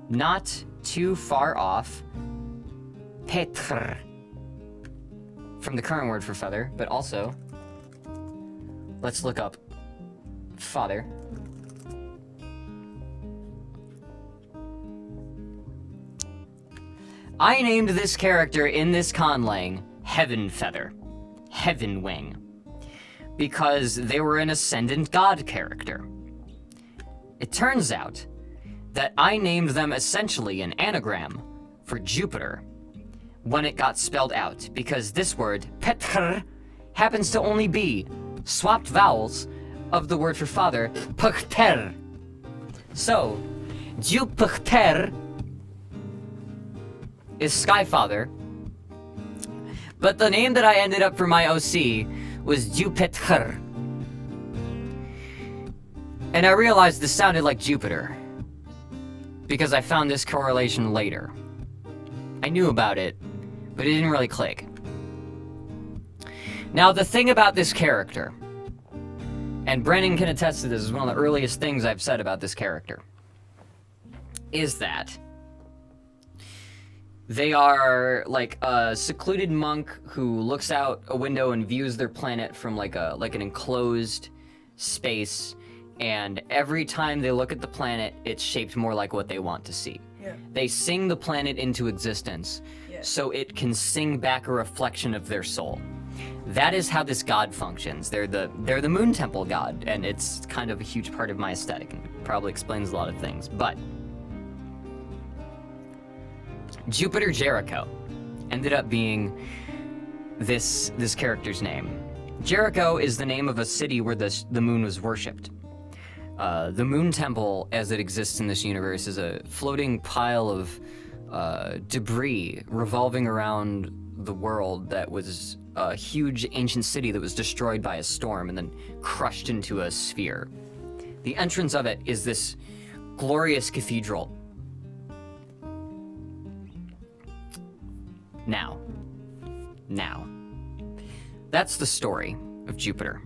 not too far off Petre from the current word for feather, but also let's look up father. I named this character in this conlang Heaven Feather, Heaven Wing, because they were an ascendant god character. It turns out that I named them essentially an anagram for Jupiter when it got spelled out, because this word, Petre, happens to only be swapped vowels of the word for father, Pchter. So, Jupiter is Sky Father, but the name that I ended up for my OC was Jupiter. And I realized this sounded like Jupiter, because I found this correlation later. I knew about it, but it didn't really click. Now, the thing about this character, and Brennan can attest to this, is one of the earliest things I've said about this character, is that they are like a secluded monk who looks out a window and views their planet from like an enclosed space, and every time they look at the planet, it's shaped more like what they want to see. Yeah. They sing the planet into existence, so it can sing back a reflection of their soul. That is how this god functions. They're the moon temple god, and it's kind of a huge part of my aesthetic, and probably explains a lot of things. But Jupiter Jericho ended up being this character's name. Jericho is the name of a city where the moon was worshipped. The moon temple, as it exists in this universe, is a floating pile of debris revolving around the world that was a huge ancient city that was destroyed by a storm and then crushed into a sphere. The entrance of it is this glorious cathedral. Now, that's the story of Jupiter.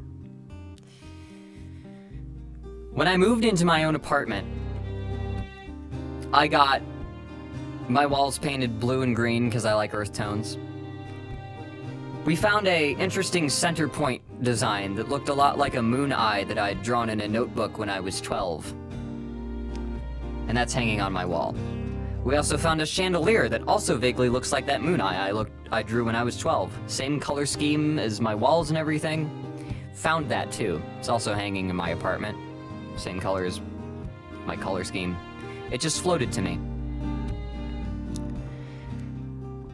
When I moved into my own apartment, I got my walls painted blue and green because I like earth tones. We found a interesting center point design that looked a lot like a moon eye that I'd drawn in a notebook when I was 12. And that's hanging on my wall. We also found a chandelier that also vaguely looks like that moon eye I drew when I was 12. Same color scheme as my walls and everything. Found that too. It's also hanging in my apartment. Same color as my color scheme. It just floated to me.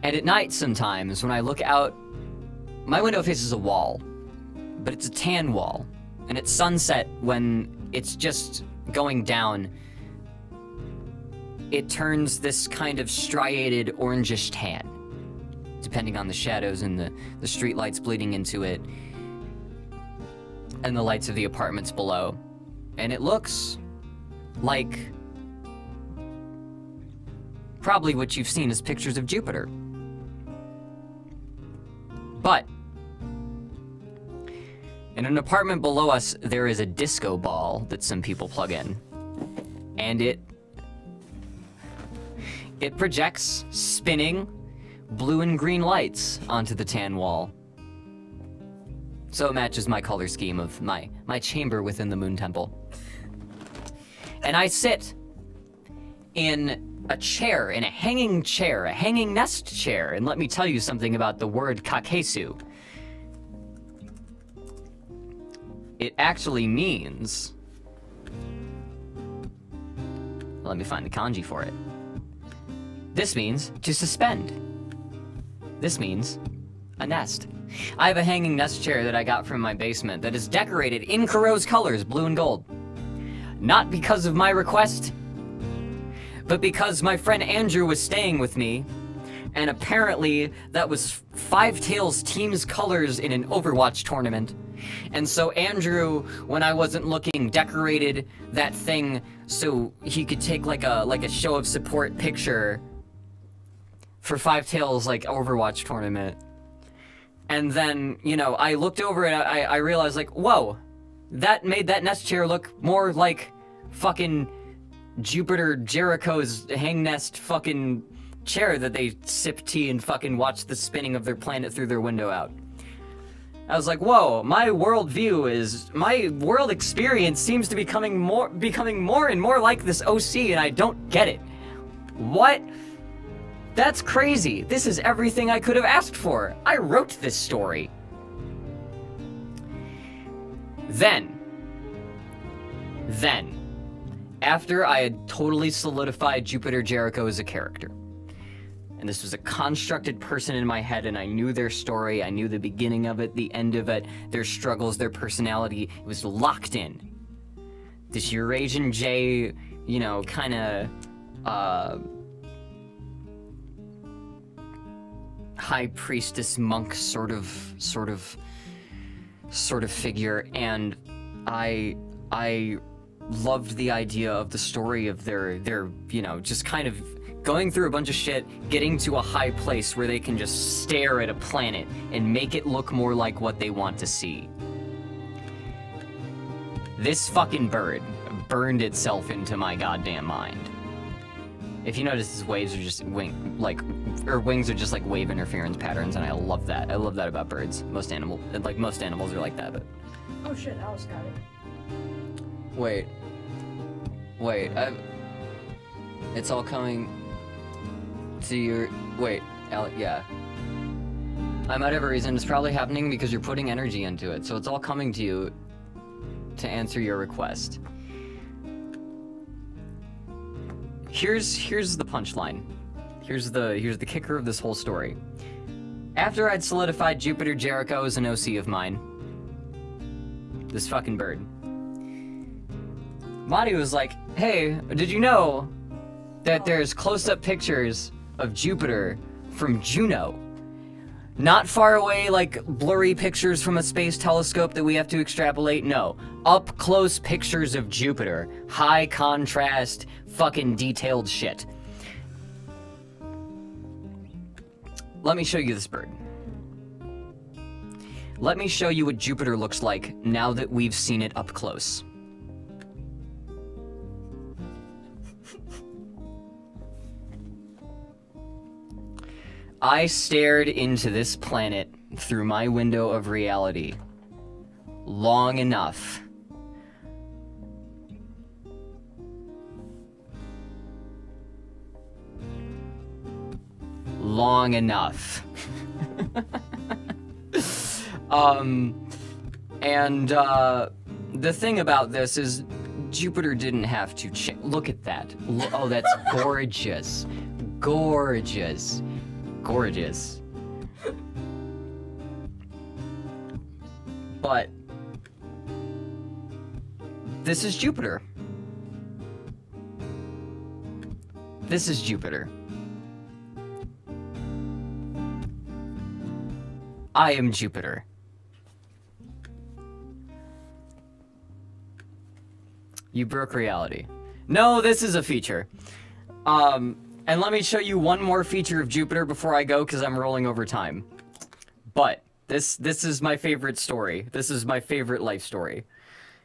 And at night sometimes, when I look out, my window faces a wall, but it's a tan wall. And at sunset, when it's just going down, it turns this kind of striated orangish tan, depending on the shadows and the street lights bleeding into it, and the lights of the apartments below. And it looks like probably what you've seen as pictures of Jupiter. But in an apartment below us, there is a disco ball that some people plug in, and it projects spinning blue and green lights onto the tan wall. So it matches my color scheme of my chamber within the moon temple. And I sit in a chair, in a hanging nest chair, and let me tell you something about the word kakesu. It actually means, let me find the kanji for it. This means to suspend. This means a nest. I have a hanging nest chair that I got from my basement that is decorated in Kuro's colors, blue and gold. Not because of my request, but because my friend Andrew was staying with me, and apparently that was Five Tails team's colors in an Overwatch tournament. And so Andrew, when I wasn't looking, decorated that thing so he could take like a show of support picture for Five Tails like Overwatch tournament. And then, you know, I looked over and I realized like, whoa, that made that nest chair look more like fucking Jupiter Jericho's hang nest fucking chair that they sip tea and fucking watch the spinning of their planet through their window out. I was like, whoa, my world experience seems to be becoming more and more like this OC, and I don't get it. What? That's crazy. This is everything I could have asked for. I wrote this story. Then, after I had totally solidified Jupiter Jericho as a character, and this was a constructed person in my head, and I knew their story, I knew the beginning of it, the end of it, their struggles, their personality, it was locked in. This Eurasian J, you know, kinda, high priestess monk sort of figure, and I loved the idea of the story of their, you know, just kind of going through a bunch of shit, getting to a high place where they can just stare at a planet and make it look more like what they want to see. This fucking bird burned itself into my goddamn mind. If you notice, his waves are just wings are just like wave interference patterns, and I love that. I love that about birds. Most animals are like that, but... Oh shit, Alice got it. Wait, it's all coming to your... Wait, yeah. I might have a reason. It's probably happening because you're putting energy into it, so it's all coming to you to answer your request. Here's the punchline. Here's the kicker of this whole story. After I'd solidified Jupiter Jericho as an OC of mine, this fucking bird, Madi was like, hey, did you know that there's close-up pictures of Jupiter from Juno? Not far away, like blurry pictures from a space telescope that we have to extrapolate. No, up close pictures of Jupiter. High contrast, fucking detailed shit. Let me show you this bird. Let me show you what Jupiter looks like now that we've seen it up close. I stared into this planet through my window of reality long enough the thing about this is Jupiter didn't have to look at that. Oh, that's gorgeous. Gorgeous. Gorgeous. But this is Jupiter. This is Jupiter. I am Jupiter. You broke reality. No, this is a feature. And let me show you one more feature of Jupiter before I go, because I'm rolling over time. But this is my favorite story. This is my favorite life story.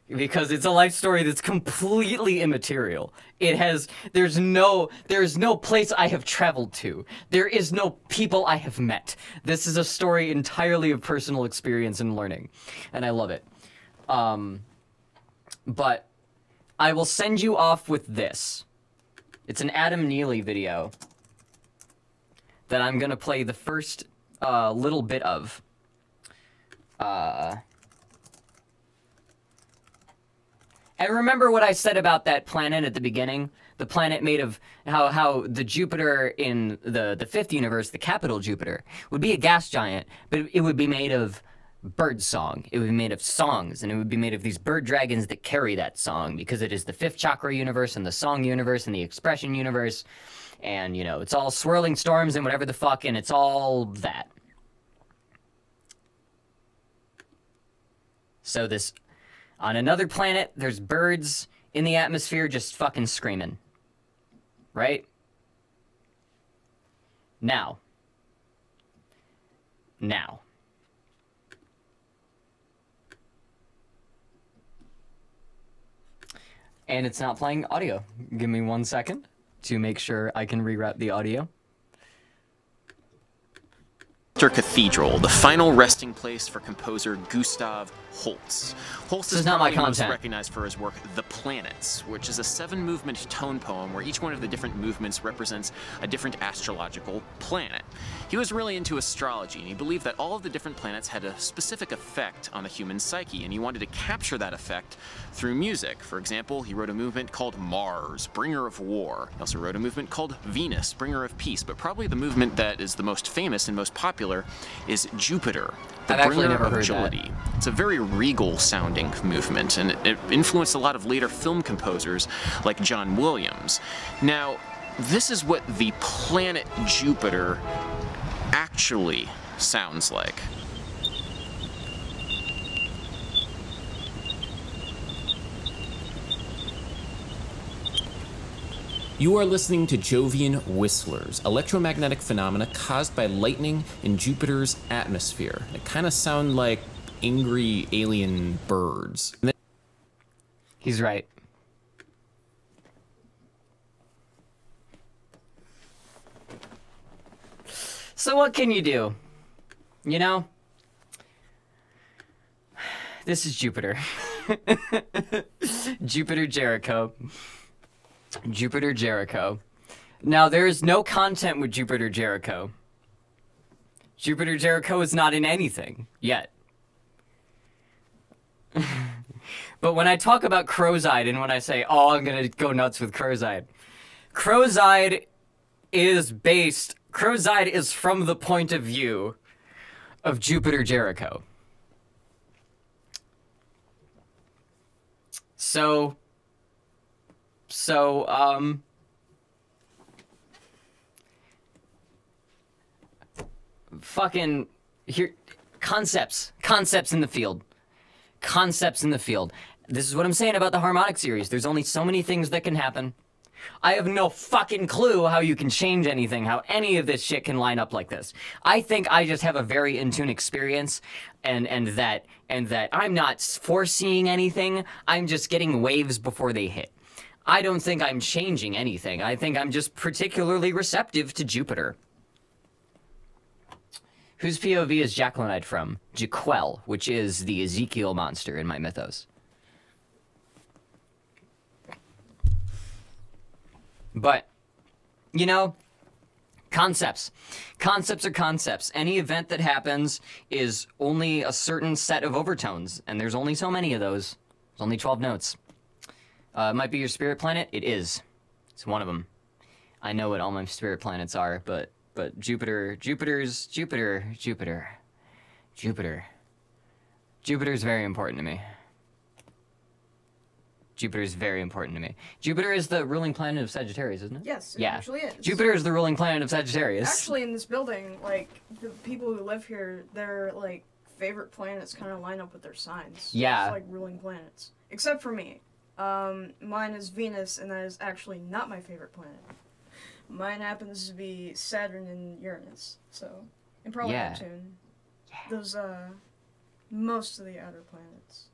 Because it's a life story that's completely immaterial. There's no place I have traveled to. There is no people I have met. This is a story entirely of personal experience and learning. And I love it. But I will send you off with this. It's an Adam Neely video that I'm gonna play the first little bit of. And remember what I said about that planet at the beginning? The planet made of how the Jupiter in the fifth universe, the capital Jupiter, would be a gas giant, but it would be made of bird song. It would be made of songs, and it would be made of these bird dragons that carry that song, because it is the fifth chakra universe and the song universe and the expression universe, and, you know, it's all swirling storms and whatever the fuck, and it's all that. So this, on another planet, there's birds in the atmosphere just fucking screaming. Right? Now. And it's not playing audio. Give me 1 second to make sure I can reroute the audio. Cathedral, the final resting place for composer Gustav Holst. Holst is not my probably most content. recognized for his work The Planets, which is a 7-movement tone poem where each one of the different movements represents a different astrological planet. He was really into astrology, and he believed that all of the different planets had a specific effect on the human psyche, and he wanted to capture that effect through music. For example, he wrote a movement called Mars, Bringer of War. He also wrote a movement called Venus, Bringer of Peace, but probably the movement that is the most famous and most popular is Jupiter, the bringer of agility. It's a very regal sounding movement, and it influenced a lot of later film composers like John Williams. Now, this is what the planet Jupiter actually sounds like. You are listening to Jovian Whistlers, electromagnetic phenomena caused by lightning in Jupiter's atmosphere. They kind of sound like angry alien birds. He's right. So what can you do? You know? This is Jupiter. Jupiter Jericho. Jupiter Jericho. Now, there is no content with Jupiter Jericho. Jupiter Jericho is not in anything, yet. But when I talk about Crozide, and when I say, oh, I'm gonna go nuts with Crozide, Crozide is from the point of view of Jupiter Jericho. Fucking, here, concepts in the field. Concepts in the field. This is what I'm saying about the harmonic series. There's only so many things that can happen. I have no fucking clue how you can change anything, how any of this shit can line up like this. I think I just have a very in-tune experience, and that I'm not foreseeing anything. I'm just getting waves before they hit. I don't think I'm changing anything. I think I'm just particularly receptive to Jupiter. Whose POV is Jacquelinite from? Jaquel, which is the Ezekiel monster in my mythos. But, you know, concepts. Concepts are concepts. Any event that happens is only a certain set of overtones, and there's only so many of those. There's only 12 notes. It might be your spirit planet. It is. It's one of them. I know what all my spirit planets are, but Jupiter is very important to me. Jupiter is very important to me. Jupiter is the ruling planet of Sagittarius, isn't it? Yes, it yeah. actually is. Jupiter is the ruling planet of Sagittarius. Actually, in this building, like, the people who live here, their, like, favorite planets kind of line up with their signs. Yeah. It's like ruling planets. Except for me. Mine is Venus, and that is actually not my favorite planet. Mine happens to be Saturn and Uranus, so... And probably Neptune. Yeah. Those, most of the outer planets.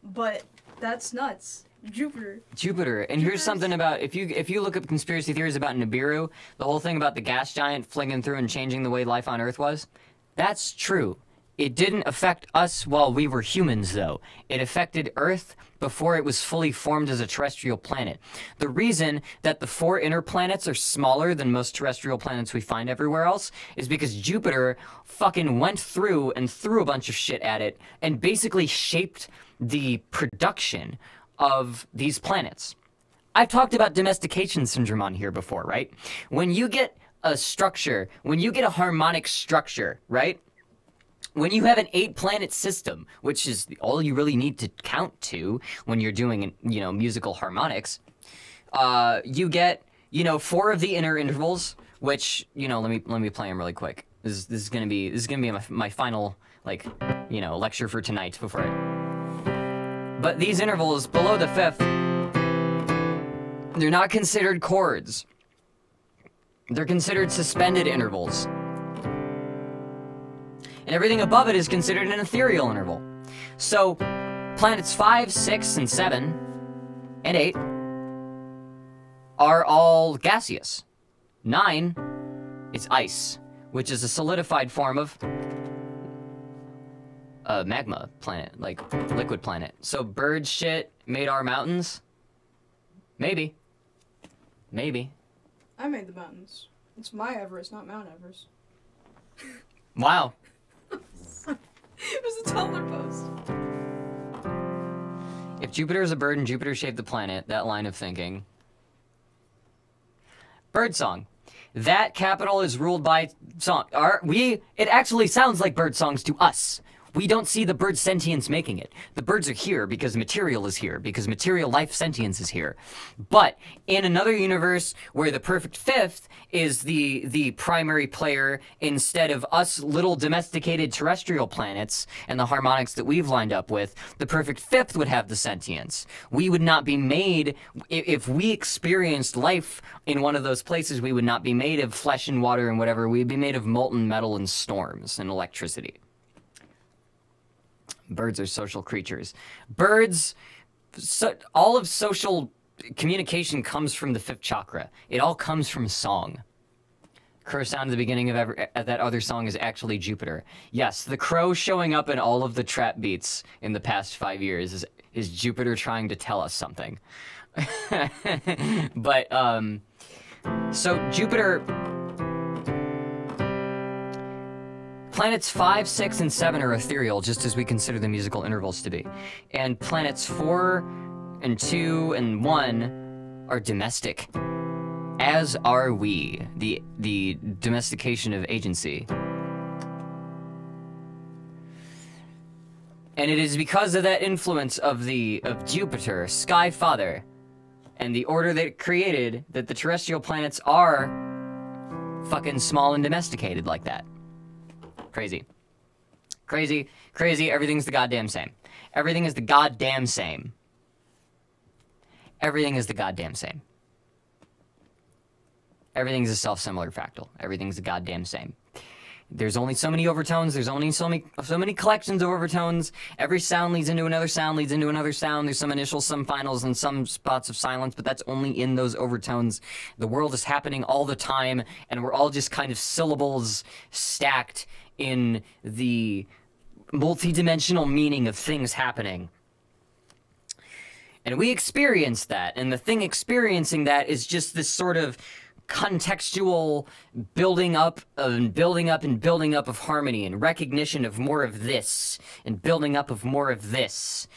But that's nuts. Jupiter. And here's something about, if you look up conspiracy theories about Nibiru, the whole thing about the gas giant flinging through and changing the way life on Earth was, that's true. It didn't affect us while we were humans, though. It affected Earth before it was fully formed as a terrestrial planet. The reason that the 4 inner planets are smaller than most terrestrial planets we find everywhere else is because Jupiter fucking went through and threw a bunch of shit at it and basically shaped the production of these planets. I've talked about domestication syndrome on here before, right? When you get a structure, when you get a harmonic structure, right? When you have an 8-planet system, which is all you really need to count to when you're doing, you know, musical harmonics, you get, you know, 4 of the inner intervals, which, you know, let me play them really quick. This is gonna be my final, like, you know, lecture for tonight before I... But these intervals below the 5th, they're not considered chords. They're considered suspended intervals. And everything above it is considered an ethereal interval. So, planets 5, 6, and 7, and 8 are all gaseous. 9 is ice, which is a solidified form of a magma planet, like liquid planet. So bird shit made our mountains? Maybe. Maybe. I made the mountains. It's my Everest, not Mount Everest. Wow. It was a Tumblr post. If Jupiter is a bird and Jupiter shaped the planet, that line of thinking. Birdsong. That capital is ruled by song. It actually sounds like bird songs to us. We don't see the bird sentience making it. The birds are here because material is here, because material life sentience is here. But in another universe where the perfect 5th is the primary player instead of us little domesticated terrestrial planets and the harmonics that we've lined up with, the perfect 5th would have the sentience. We would not be made, if we experienced life in one of those places, we would not be made of flesh and water and whatever. We'd be made of molten metal and storms and electricity. Birds are social creatures. Birds, all of social communication comes from the 5th chakra. It all comes from song. Crow sound at the beginning of that other song is actually Jupiter. Yes, the crow showing up in all of the trap beats in the past 5 years is Jupiter trying to tell us something. But, so Jupiter... Planets 5, 6, and 7 are ethereal, just as we consider the musical intervals to be. And planets 4, and 2, and 1 are domestic. As are we, the domestication of agency. And it is because of that influence of Jupiter, Sky Father, and the order that it created that the terrestrial planets are fucking small and domesticated like that. Crazy. Crazy, crazy, everything's the goddamn same. Everything is the goddamn same. Everything is the goddamn same. Everything's a self-similar fractal. Everything's the goddamn same. There's only so many overtones, there's only so many collections of overtones. Every sound leads into another sound, leads into another sound. There's some initials, some finals, and some spots of silence, but that's only in those overtones. The world is happening all the time, and we're all just kind of syllables stacked in the multi-dimensional meaning of things happening. And we experience that, and the thing experiencing that is just this sort of contextual building up and building up and building up of harmony and recognition of more of this and building up of more of this.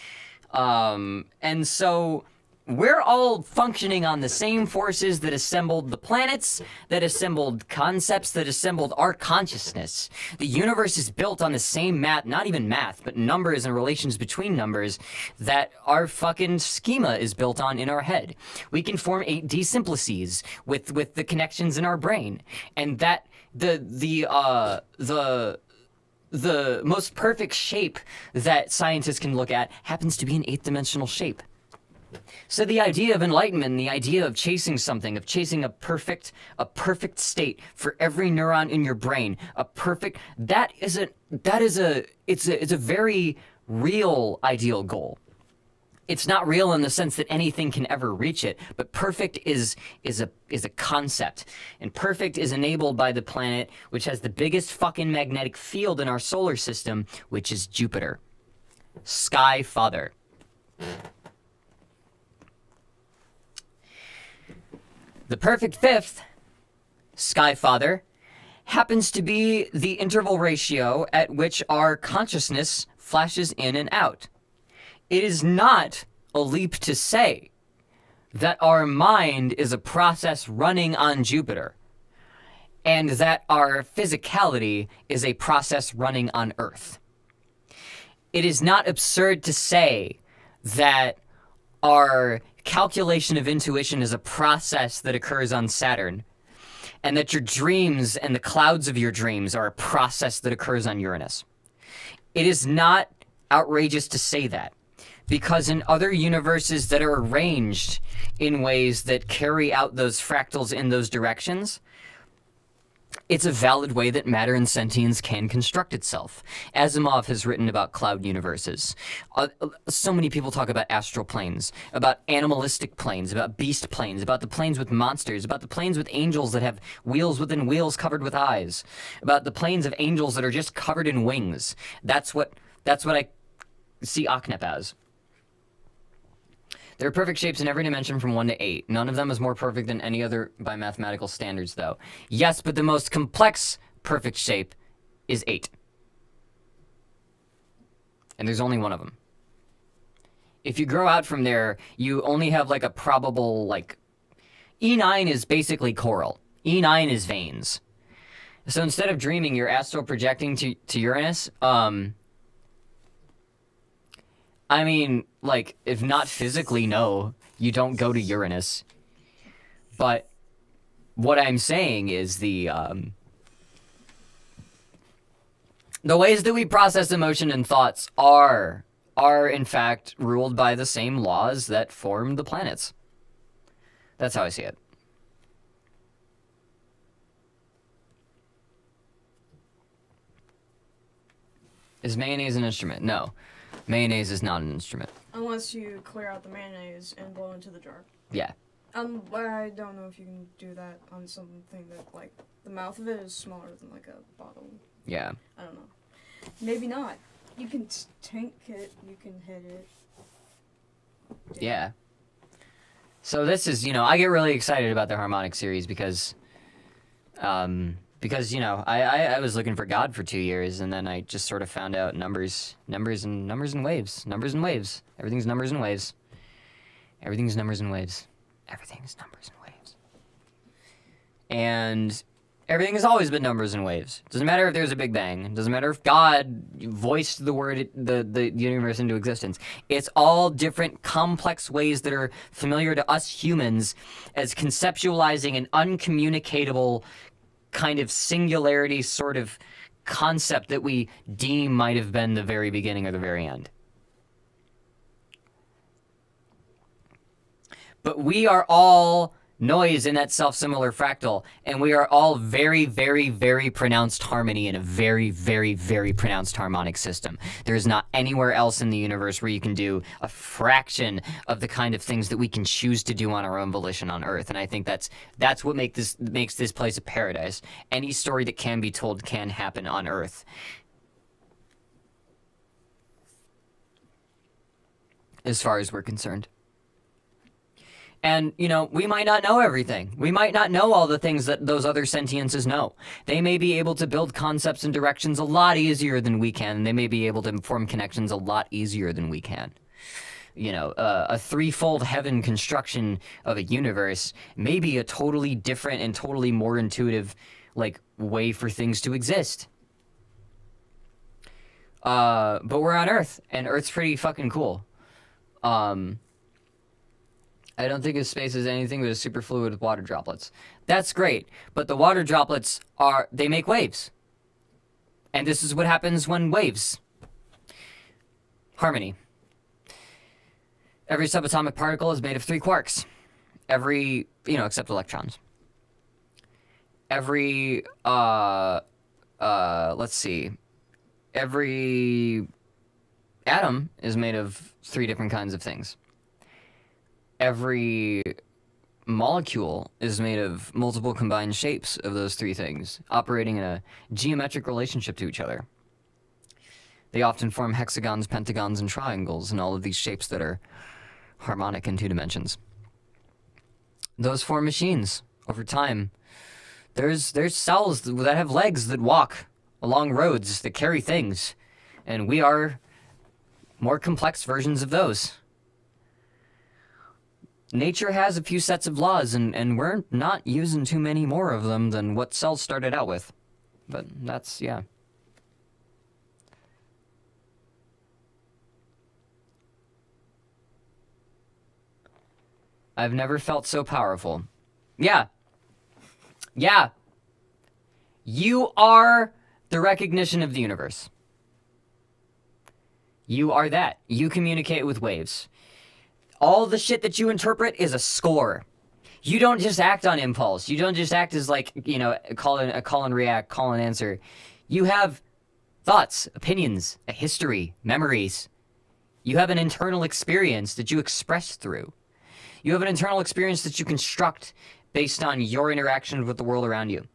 And so we're all functioning on the same forces that assembled the planets, that assembled concepts, that assembled our consciousness. The universe is built on the same math, not even math, but numbers and relations between numbers that our fucking schema is built on in our head. We can form 8D simplices with the connections in our brain. And that the most perfect shape that scientists can look at happens to be an 8th-dimensional shape. So the idea of enlightenment, the idea of chasing something, of chasing a perfect state for every neuron in your brain, it's a very real ideal goal. It's not real in the sense that anything can ever reach it, but perfect is a concept. And perfect is enabled by the planet which has the biggest fucking magnetic field in our solar system, which is Jupiter. Sky Father. The perfect 5th, Sky Father, happens to be the interval ratio at which our consciousness flashes in and out. It is not a leap to say that our mind is a process running on Jupiter, and that our physicality is a process running on Earth. It is not absurd to say that our calculation of intuition is a process that occurs on Saturn, and that your dreams and the clouds of your dreams are a process that occurs on Uranus. It is not outrageous to say that, because in other universes that are arranged in ways that carry out those fractals in those directions, it's a valid way that matter and sentience can construct itself. Asimov has written about cloud universes. So many people talk about astral planes, about animalistic planes, about beast planes, about the planes with monsters, about the planes with angels that have wheels within wheels covered with eyes, about the planes of angels that are just covered in wings. That's what I see Akhnep as. There are perfect shapes in every dimension from 1 to 8. None of them is more perfect than any other by mathematical standards, though. Yes, but the most complex perfect shape is 8. And there's only one of them. If you grow out from there, you only have like a probable, like... E9 is basically coral. E9 is veins. So instead of dreaming, you're astral projecting to Uranus. I mean, like, if not physically, no, you don't go to Uranus. But what I'm saying is the ways that we process emotion and thoughts are in fact ruled by the same laws that form the planets. That's how I see it. Is mayonnaise an instrument? No. Mayonnaise is not an instrument. Unless you clear out the mayonnaise and blow into the jar. Yeah. I don't know if you can do that on something that, like, the mouth of it is smaller than, like, a bottle. Yeah. I don't know. Maybe not. You can tank it, you can hit it. Yeah. So this is, you know, I get really excited about the harmonic series because, you know, I was looking for God for 2 years, and then I just sort of found out numbers and waves. Everything's numbers and waves. Everything's numbers and waves. Everything's numbers and waves. And everything has always been numbers and waves. It doesn't matter if there's a Big Bang. It doesn't matter if God voiced the word, the universe into existence. It's all different complex ways that are familiar to us humans as conceptualizing an uncommunicatable kind of singularity sort of concept that we deem might have been the very beginning or the very end. But we are all noise in that self-similar fractal, and we are all very, very, very pronounced harmony in a very, very, very pronounced harmonic system. There is not anywhere else in the universe where you can do a fraction of the kind of things that we can choose to do on our own volition on Earth, and I think that's what makes this place a paradise. Any story that can be told can happen on Earth. As far as we're concerned. And, you know, we might not know everything. We might not know all the things that those other sentiences know. They may be able to build concepts and directions a lot easier than we can. And they may be able to form connections a lot easier than we can. You know, a threefold heaven construction of a universe may be a totally different and totally more intuitive, like, way for things to exist. But we're on Earth, and Earth's pretty fucking cool. I don't think of space as anything but a superfluid with water droplets. That's great, but the water droplets they make waves. And this is what happens when waves. Harmony. Every subatomic particle is made of 3 quarks. Except electrons. Every atom is made of 3 different kinds of things. Every molecule is made of multiple combined shapes of those 3 things, operating in a geometric relationship to each other. They often form hexagons, pentagons, and triangles, and all of these shapes that are harmonic in 2 dimensions. Those form machines over time. There's cells that have legs that walk along roads that carry things, and we are more complex versions of those. nature has a few sets of laws, and we're not using too many more of them than what cells started out with. But that's, yeah. I've never felt so powerful. Yeah. Yeah. You are the recognition of the universe. You are that. You communicate with waves. All the shit that you interpret is a score. You don't just act on impulse. You don't just act as like, you know, a call and react, call and answer. You have thoughts, opinions, a history, memories. You have an internal experience that you express through. You have an internal experience that you construct based on your interaction with the world around you.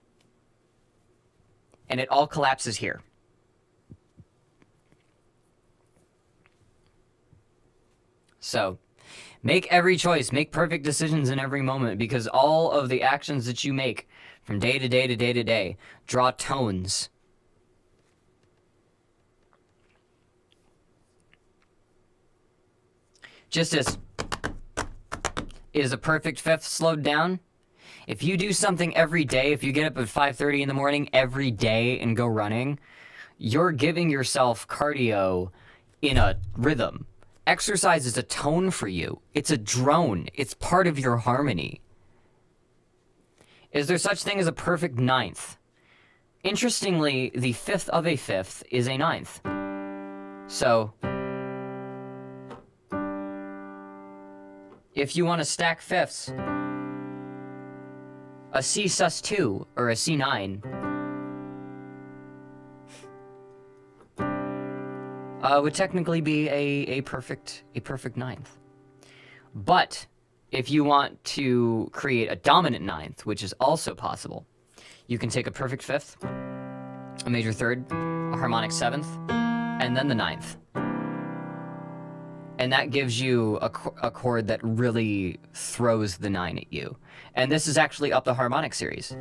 And it all collapses here. So, make every choice, make perfect decisions in every moment, because all of the actions that you make from day to day to day to day draw tones. Just as is a perfect fifth slowed down, if you do something every day, if you get up at 5:30 in the morning every day and go running, you're giving yourself cardio in a rhythm. Exercise is a tone for you. It's a drone. It's part of your harmony. Is there such thing as a perfect ninth? Interestingly, the fifth of a fifth is a ninth. So, if you want to stack fifths, a C sus2 or a C9 would technically be a perfect ninth. But if you want to create a dominant ninth, which is also possible, you can take a perfect fifth, a major third, a harmonic seventh, and then the ninth. And that gives you a chord that really throws the 9 at you. And this is actually up the harmonic series.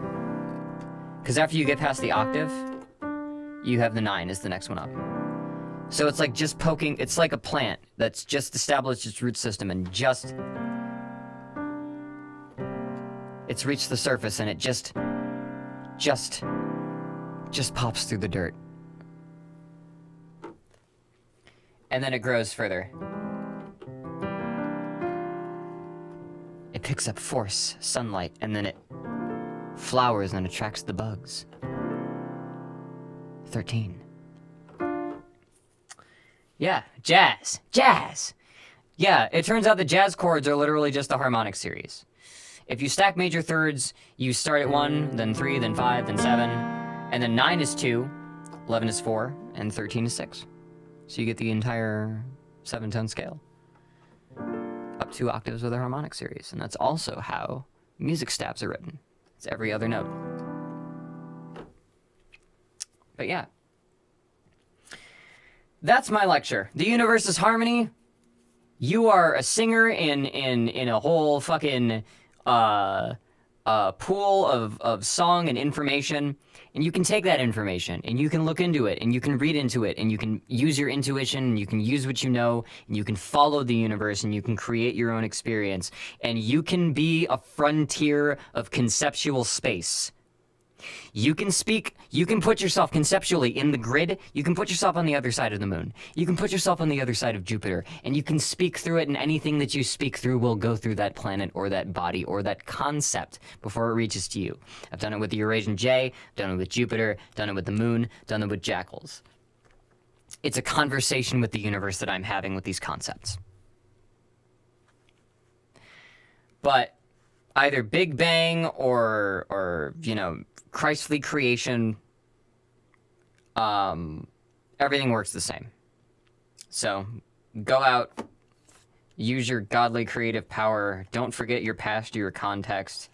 Because after you get past the octave, you have the 9 as the next one up. So it's like just poking, it's like a plant that's just established its root system and just... it's reached the surface and it just pops through the dirt. And then it grows further. It picks up force, sunlight, and then it flowers and attracts the bugs. 13. Yeah, jazz. Jazz! Yeah, it turns out the jazz chords are literally just the harmonic series. If you stack major thirds, you start at 1, then 3, then 5, then 7, and then 9 is 2, 11 is 4, and 13 is 6. So you get the entire 7-tone scale. Up 2 octaves with a harmonic series. And that's also how music stabs are written. It's every other note. But yeah. That's my lecture. The universe is harmony. You are a singer in a whole fucking pool of song and information. And you can take that information, and you can look into it, and you can read into it, and you can use your intuition, and you can use what you know, and you can follow the universe, and you can create your own experience. And you can be a frontier of conceptual space. You can speak, you can put yourself conceptually in the grid, you can put yourself on the other side of the moon, you can put yourself on the other side of Jupiter, and you can speak through it, and anything that you speak through will go through that planet or that body or that concept before it reaches to you. I've done it with the Eurasian Jay, done it with Jupiter, done it with the moon, done it with jackals. It's a conversation with the universe that I'm having with these concepts. But either Big Bang or you know, Christly creation, everything works the same. So, go out, use your godly creative power, don't forget your past or your context,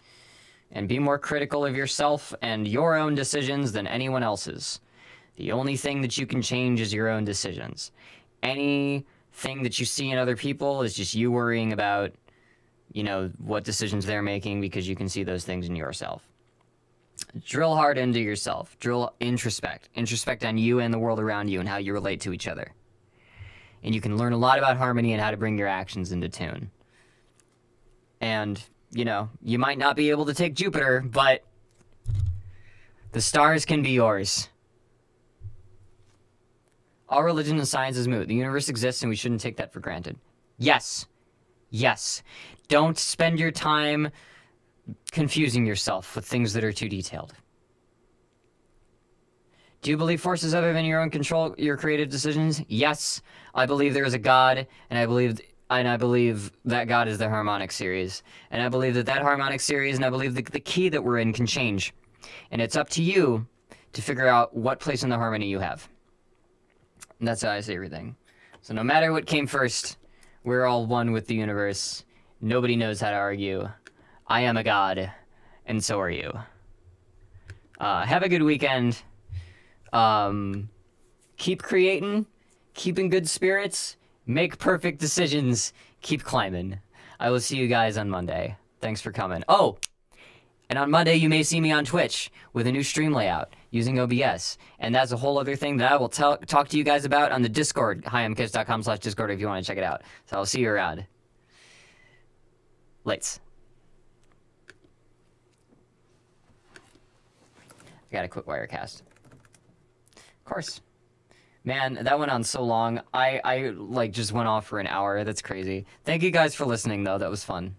and be more critical of yourself and your own decisions than anyone else's. The only thing that you can change is your own decisions. Anything that you see in other people is just you worrying about, you know, what decisions they're making, because you can see those things in yourself. Drill hard into yourself. Introspect. Introspect on you and the world around you and how you relate to each other. And you can learn a lot about harmony and how to bring your actions into tune. And, you know, you might not be able to take Jupiter, but the stars can be yours. All religion and science is moot. The universe exists and we shouldn't take that for granted. Yes. Yes. Don't spend your time confusing yourself with things that are too detailed. Do you believe forces other than your own control your creative decisions? Yes. I believe there is a God, and I believe that God is the harmonic series. And I believe that harmonic series, and I believe the key that we're in can change. And it's up to you to figure out what place in the harmony you have. And that's how I see everything. So no matter what came first, we're all one with the universe. Nobody knows how to argue. I am a god, and so are you. Have a good weekend. Keep creating, keep in good spirits, make perfect decisions, keep climbing. I will see you guys on Monday. Thanks for coming. Oh! And on Monday, you may see me on Twitch with a new stream layout using OBS. And that's a whole other thing that I will talk to you guys about on the Discord, highmkids.com/Discord if you want to check it out. So I'll see you around. Lates. I got a quick Wirecast. Of course. Man, that went on so long. I like just went off for an hour. That's crazy. Thank you guys for listening, though. That was fun.